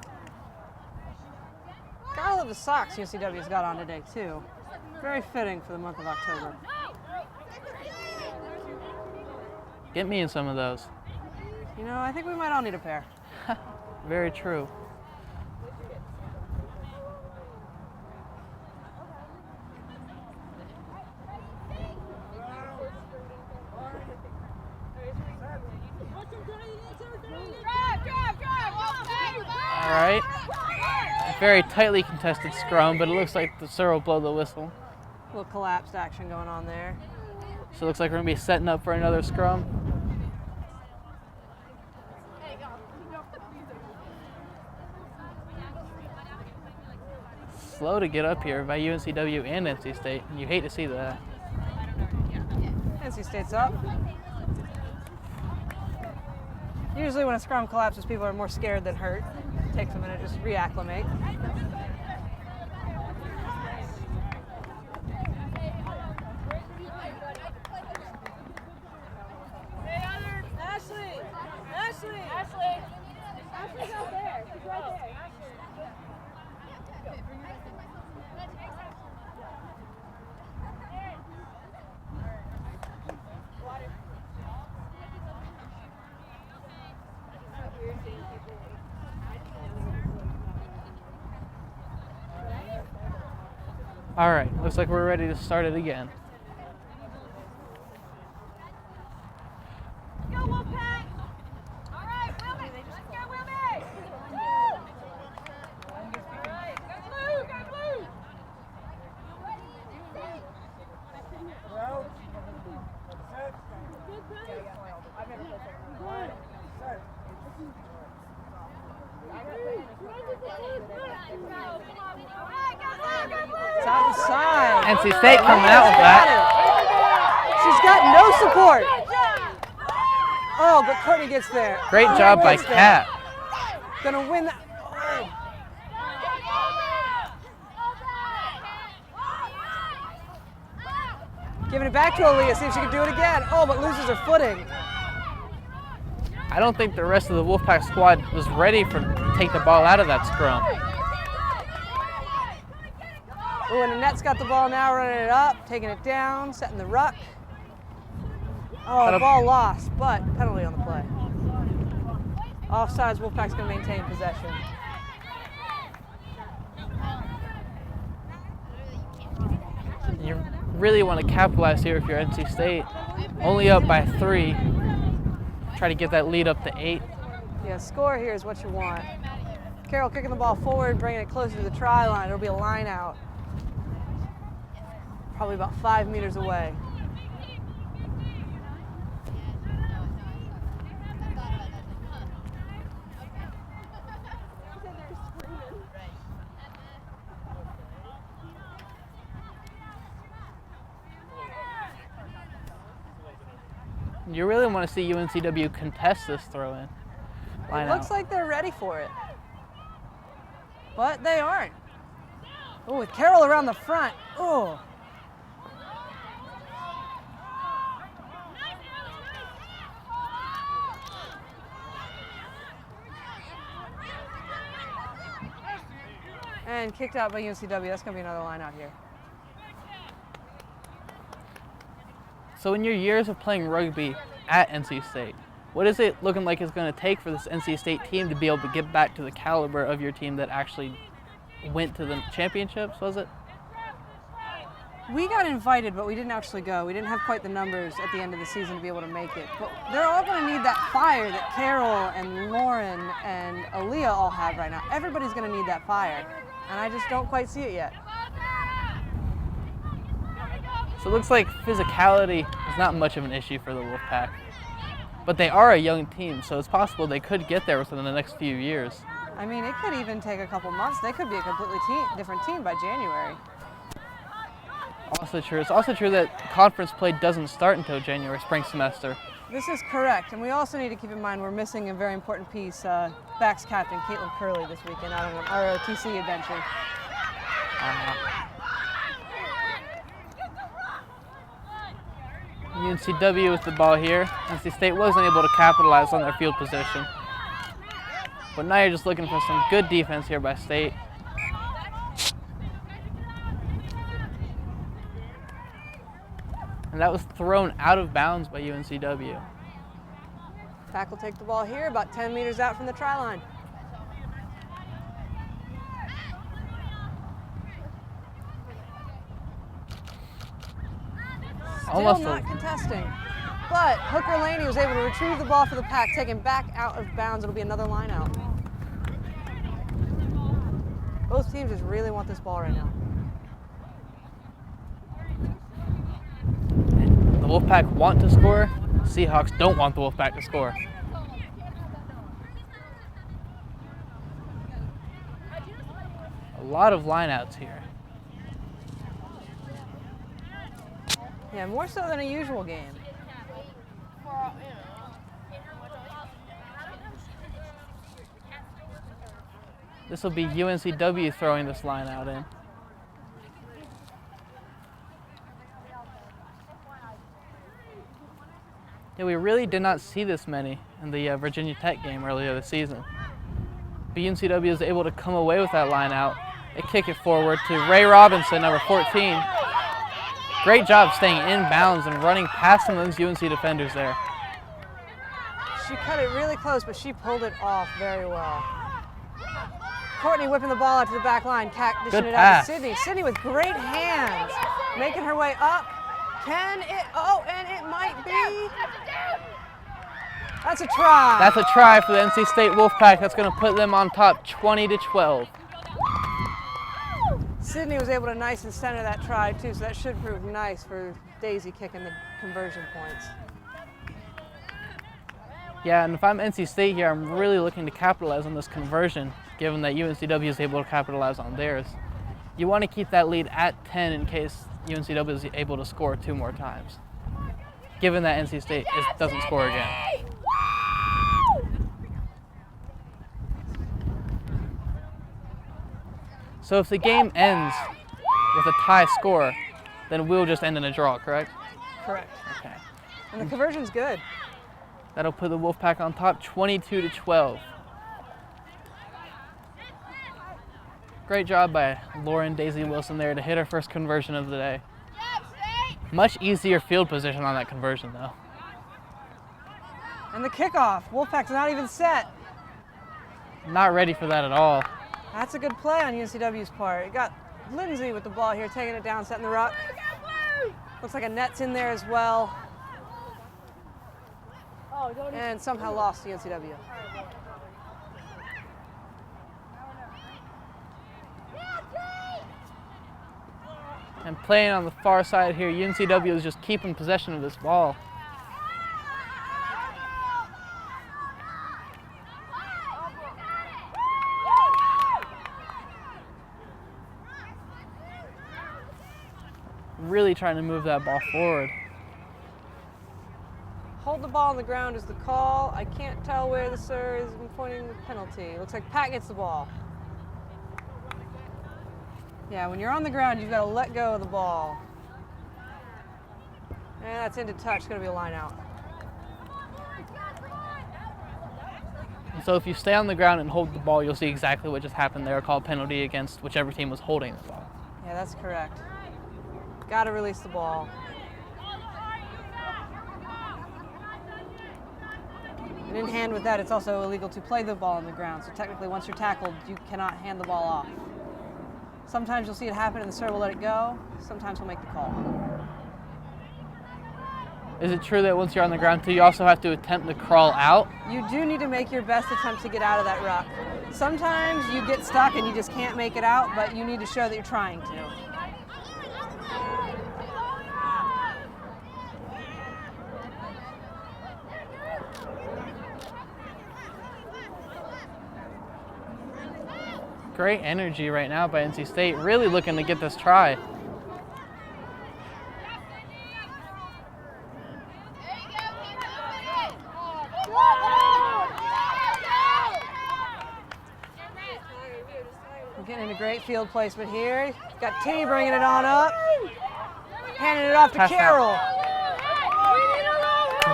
Gotta love the socks UNCW's got on today, too. Very fitting for the month of October. Get me in some of those. You know, I think we might all need a pair. Very true. All right. A very tightly contested scrum, but it looks like the sir will blow the whistle. A little collapsed action going on there. So it looks like we're gonna be setting up for another scrum. Slow to get up here by UNCW and NC State. You hate to see that. NC State's up. Usually when a scrum collapses, people are more scared than hurt. It takes a minute to just reacclimate. Ashley's out there. She's right there. All right, looks like we're ready to start it again. Go Wolfpack! All right, Wilmy, let's go Wilmy! All right, go blue, go blue! Well, set. Set. It's outside. NC State coming out with that. She's got no support. Oh, but Courtney gets there. Great job by Gets there. Kat. Gonna win that. Giving it back to Aaliyah, see if she can do it again. Oh, but loses her footing. I don't think the rest of the Wolfpack squad was ready to take the ball out of that scrum. Oh, and Annette's got the ball now, running it up, taking it down, setting the ruck. Oh, ball lost, but penalty on the play. Offsides, Wolfpack's going to maintain possession. You really want to capitalize here if you're NC State. Only up by 3. Try to get that lead up to 8. Yeah, score here is what you want. Carroll kicking the ball forward, bringing it closer to the try line. It'll be a line out. Probably about 5 meters away. You really want to see UNCW contest this throw-in. It looks like they're ready for it, but they aren't. Oh, with Carroll around the front. Oh. And kicked out by UNCW. That's going to be another line out here. So in your years of playing rugby at NC State, what is it looking like it's going to take for this NC State team to be able to get back to the caliber of your team that actually went to the championships, was it? We got invited, but we didn't actually go. We didn't have quite the numbers at the end of the season to be able to make it. But they're all going to need that fire that Carol and Lauren and Aaliyah all have right now. Everybody's going to need that fire, and I just don't quite see it yet. So it looks like physicality is not much of an issue for the Wolfpack. But they are a young team, so it's possible they could get there within the next few years. I mean, it could even take a couple months. They could be a completely different team by January. Also true. It's also true that conference play doesn't start until January, spring semester. This is correct, and we also need to keep in mind we're missing a very important piece. Backs captain Caitlin Curley this weekend out on an ROTC adventure. UNCW with the ball here. NC State wasn't able to capitalize on their field position. But now you're just looking for some good defense here by State. And that was thrown out of bounds by UNCW. Pack will take the ball here, about 10 meters out from the try line. Still not contesting. But Hooker Laney was able to retrieve the ball for the Pack, taken back out of bounds. It'll be another line out. Both teams just really want this ball right now. The Wolfpack want to score. Seahawks don't want the Wolfpack to score. A lot of lineouts here. Yeah, more so than a usual game. This will be UNCW throwing this line out in. Yeah, we really did not see this many in the Virginia Tech game earlier this season. But UNCW is able to come away with that line out. They kick it forward to Ray Robinson, number 14. Great job staying in bounds and running past some of those UNC defenders there. She cut it really close, but she pulled it off very well. Courtney whipping the ball out to the back line, dishing Good it out pass. to Sydney. Sydney with great hands, making her way up. Can it? Oh, and it might be. That's a try. That's a try for the NC State Wolfpack. That's going to put them on top 20-12. Sydney was able to nice and center that try too, so that should prove nice for Daisy kicking the conversion points. Yeah, and if I'm NC State here, I'm really looking to capitalize on this conversion, given that UNCW is able to capitalize on theirs. You want to keep that lead at 10 in case UNCW is able to score 2 more times, given that NC State doesn't score again. So if the game ends with a tie score, then we'll just end in a draw, correct? Correct. Okay. And the conversion's good. That'll put the Wolfpack on top 22-12. Great job by Lauren Daisy Wilson there to hit her first conversion of the day. Much easier field position on that conversion though. And the kickoff. Wolfpack's not even set. Not ready for that at all. That's a good play on UNCW's part. It got Lindsay with the ball here, taking it down, setting the ruck. Looks like a net's in there as well. And somehow lost to UNCW. And playing on the far side here, UNCW is just keeping possession of this ball. Really trying to move that ball forward. Hold the ball on the ground is the call. I can't tell where the sir is pointing the penalty. Looks like Pat gets the ball. Yeah, when you're on the ground, you've got to let go of the ball. And that's into touch. It's going to be a line out. And so if you stay on the ground and hold the ball, you'll see exactly what just happened there. Called penalty against whichever team was holding the ball. Yeah, that's correct. Got to release the ball. And in hand with that, it's also illegal to play the ball on the ground. So technically, once you're tackled, you cannot hand the ball off. Sometimes you'll see it happen and the sir will let it go. Sometimes he'll make the call. Is it true that once you're on the ground too, you also have to attempt to crawl out? You do need to make your best attempt to get out of that ruck. Sometimes you get stuck and you just can't make it out, but you need to show that you're trying to. Great energy right now by NC State, really looking to get this try. We're getting into great field placement here. Got T bringing it on up. Handing it off to Pass Carol. out.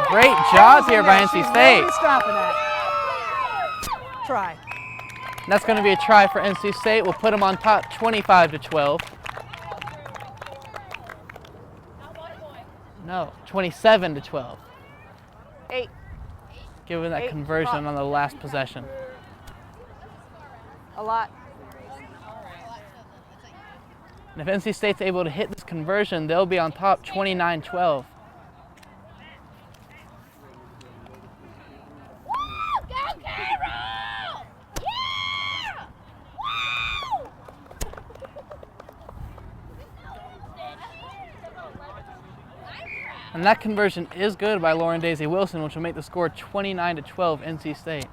Great job here by NC State. She's stopping that. Try. That's going to be a try for NC State. We'll put them on top 25-12. No, 27-12. 8. Given that 8, conversion pop. on the last possession. A lot. And if NC State's able to hit this conversion, they'll be on top 29-12. And that conversion is good by Lauren Daisy Wilson, which will make the score 29-12 NC State.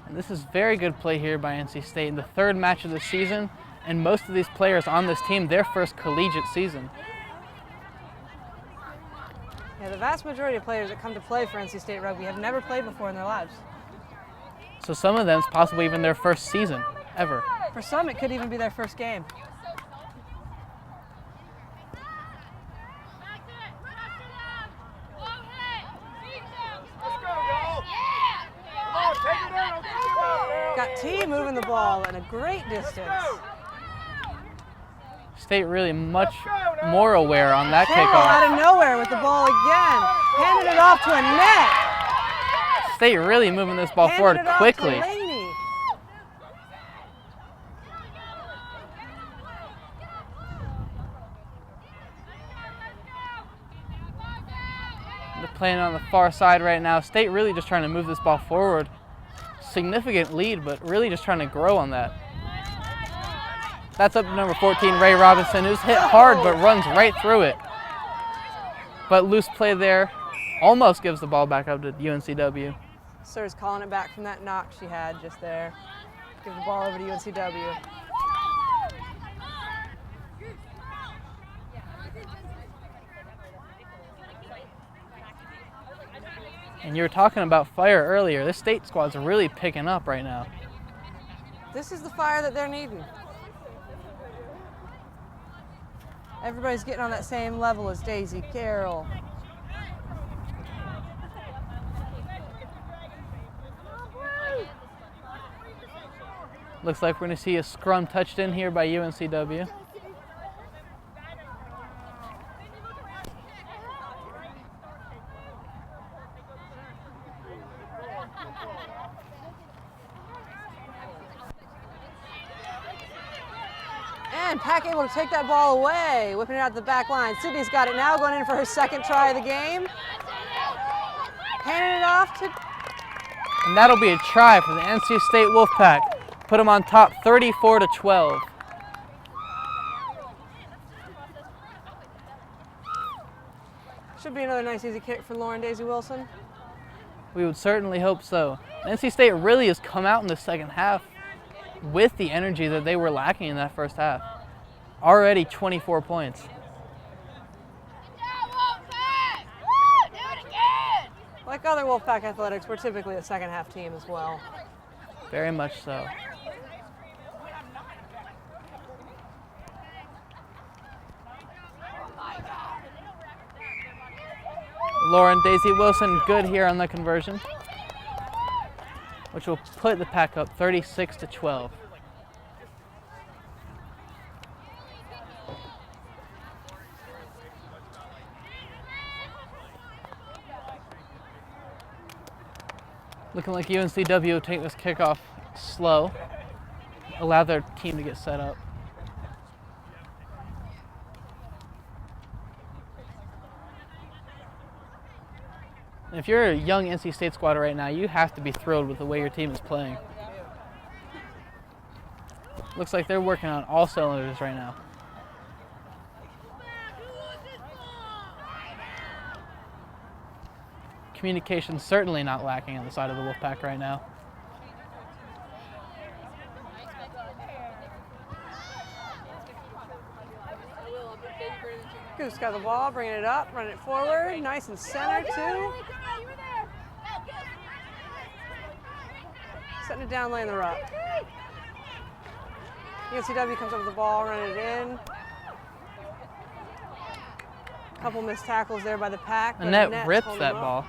And this is very good play here by NC State in the third match of the season, and most of these players on this team, their first collegiate season. Yeah, the vast majority of players that come to play for NC State Rugby have never played before in their lives. So some of them, it's possibly even their first season ever. For some, it could even be their first game. Got T moving the ball in a great distance. State really much more aware on that Carroll kickoff. out of nowhere with the ball again. Handed it off to a net. State really moving this ball forward Handed it off quickly. to Laney. They're playing on the far side right now. State really just trying to move this ball forward. Significant lead, but really just trying to grow on that. That's up to number 14, Ray Robinson, who's hit hard but runs right through it. But loose play there almost gives the ball back up to UNCW. Sir's calling it back from that knock she had just there. Give the ball over to UNCW. And you were talking about fire earlier. This State squad's really picking up right now. This is the fire that they're needing. Everybody's getting on that same level as Daisy Carroll. Looks like we're going to see a scrum touched in here by UNCW. And Pack able to take that ball away, whipping it out to the back line. Sydney's got it now, going in for her second try of the game. Handing it off to... And that'll be a try for the NC State Wolfpack. Put them on top 34-12. Should be another nice easy kick for Lauren Daisy Wilson. We would certainly hope so. NC State really has come out in the second half with the energy that they were lacking in that first half. Already 24 points. Like other Wolfpack athletics, we're typically a second half team as well. Very much so. Lauren Daisy Wilson good here on the conversion, which will put the Pack up 36-12. Looking like UNCW will take this kickoff slow, allow their team to get set up. And if you're a young NC State squad right now, you have to be thrilled with the way your team is playing. Looks like they're working on all cylinders right now. Communication certainly not lacking on the side of the Wolfpack right now. Goose got the ball, bringing it up, running it forward, nice and center too. Setting it down, laying the ruck. UNCW comes up with the ball, running it in. Couple missed tackles there by the Pack. but Annette rips holding that them up. ball.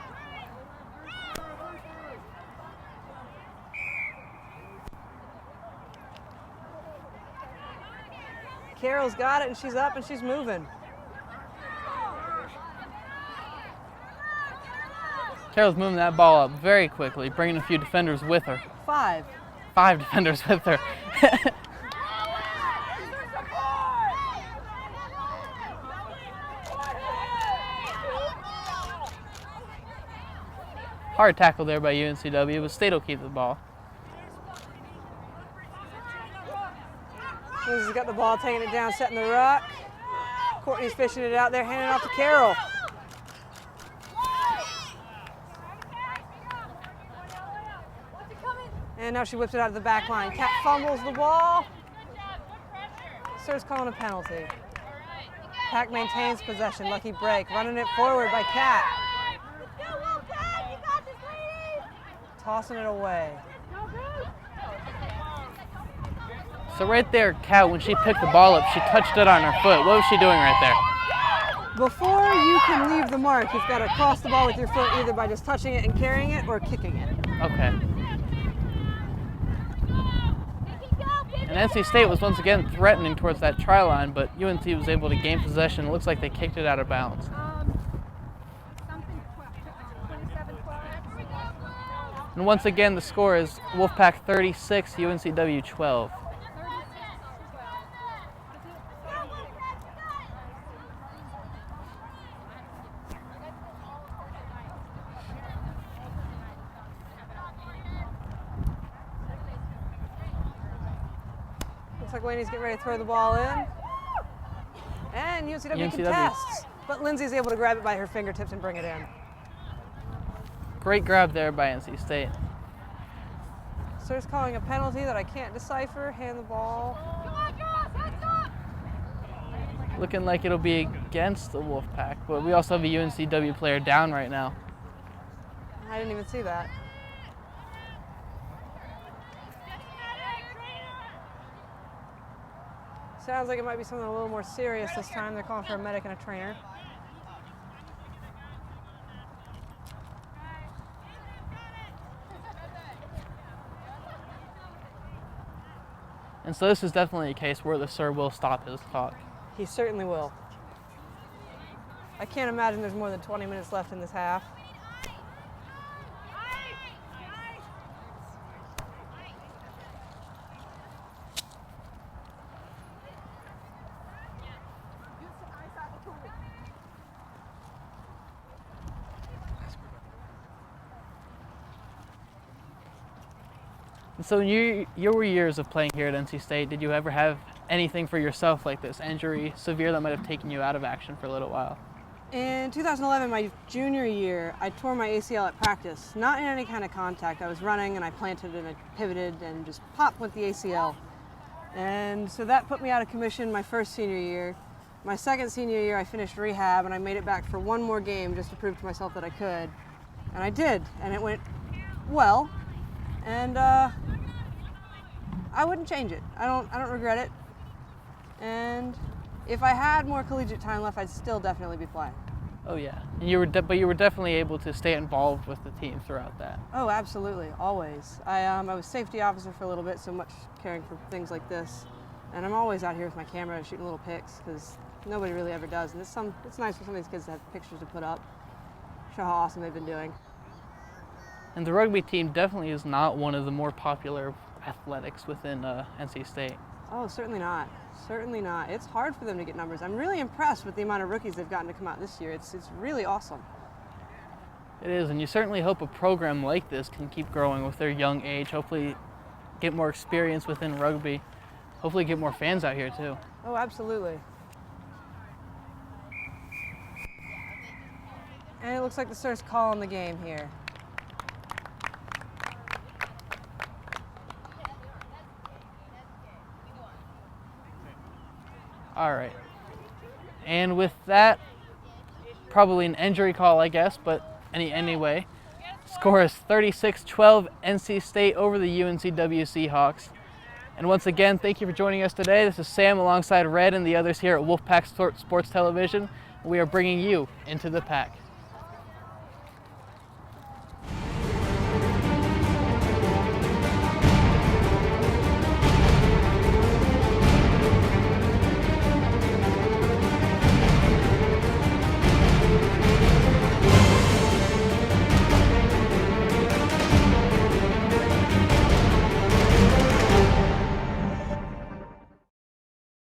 Carroll's got it, and she's up, and she's moving. Carroll's moving that ball up very quickly, bringing a few defenders with her. 5. 5 defenders with her. Hard tackle there by UNCW, but State will keep the ball. Liz has got the ball, taking it down, setting the ruck. Courtney's fishing it out there, handing it off to Carroll. And now she whips it out of the back line. Cat fumbles the ball. Sir's calling a penalty. Pack maintains possession. Lucky break. Running it forward by Cat. Tossing it away. So right there, Kat, when she picked the ball up, she touched it on her foot. What was she doing right there? Before you can leave the mark, you've got to cross the ball with your foot either by just touching it and carrying it or kicking it. Okay. And And NC State was once again threatening towards that try line, but UNC was able to gain possession. It looks like they kicked it out of bounds. Something 27-12. And once again, the score is Wolfpack 36, UNCW 12. Looks like Laney's getting ready to throw the ball in. And UNCW contests. But Lindsay's able to grab it by her fingertips and bring it in. Great grab there by NC State. So he's calling a penalty that I can't decipher. Hand the ball. Looking like it'll be against the Wolfpack, but we also have a UNCW player down right now. I didn't even see that. Sounds like it might be something a little more serious this time. They're calling for a medic and a trainer. And so this is definitely a case where the sir will stop his clock. He certainly will. I can't imagine there's more than 20 minutes left in this half. And so in your years of playing here at NC State, did you ever have anything for yourself like this injury, severe, that might have taken you out of action for a little while? In 2011, my junior year, I tore my ACL at practice. Not in any kind of contact. I was running and I planted and I pivoted and just popped with the ACL. And so that put me out of commission my first senior year. My second senior year, I finished rehab and I made it back for one more game just to prove to myself that I could. And I did, and it went well. And I wouldn't change it. I don't regret it. And if I had more collegiate time left, I'd still definitely be playing. Oh yeah, and but you were definitely able to stay involved with the team throughout that. Oh, absolutely, always. I was safety officer for a little bit, so much caring for things like this. And I'm always out here with my camera shooting little pics because nobody really ever does. And it's nice for some of these kids to have pictures to put up, show how awesome they've been doing. And the rugby team definitely is not one of the more popular athletics within NC State. Oh, certainly not. Certainly not. It's hard for them to get numbers. I'm really impressed with the amount of rookies they've gotten to come out this year. It's really awesome. It is, and you certainly hope a program like this can keep growing with their young age, hopefully get more experience within rugby, hopefully get more fans out here too. Oh, absolutely. And it looks like the sir's calling the game here. All right, and with that, probably an injury call, I guess, but anyway, score is 36-12 NC State over the UNCW Seahawks. And once again, thank you for joining us today. This is Sam alongside Red and the others here at Wolfpack Sports Television. We are bringing you Into the Pack.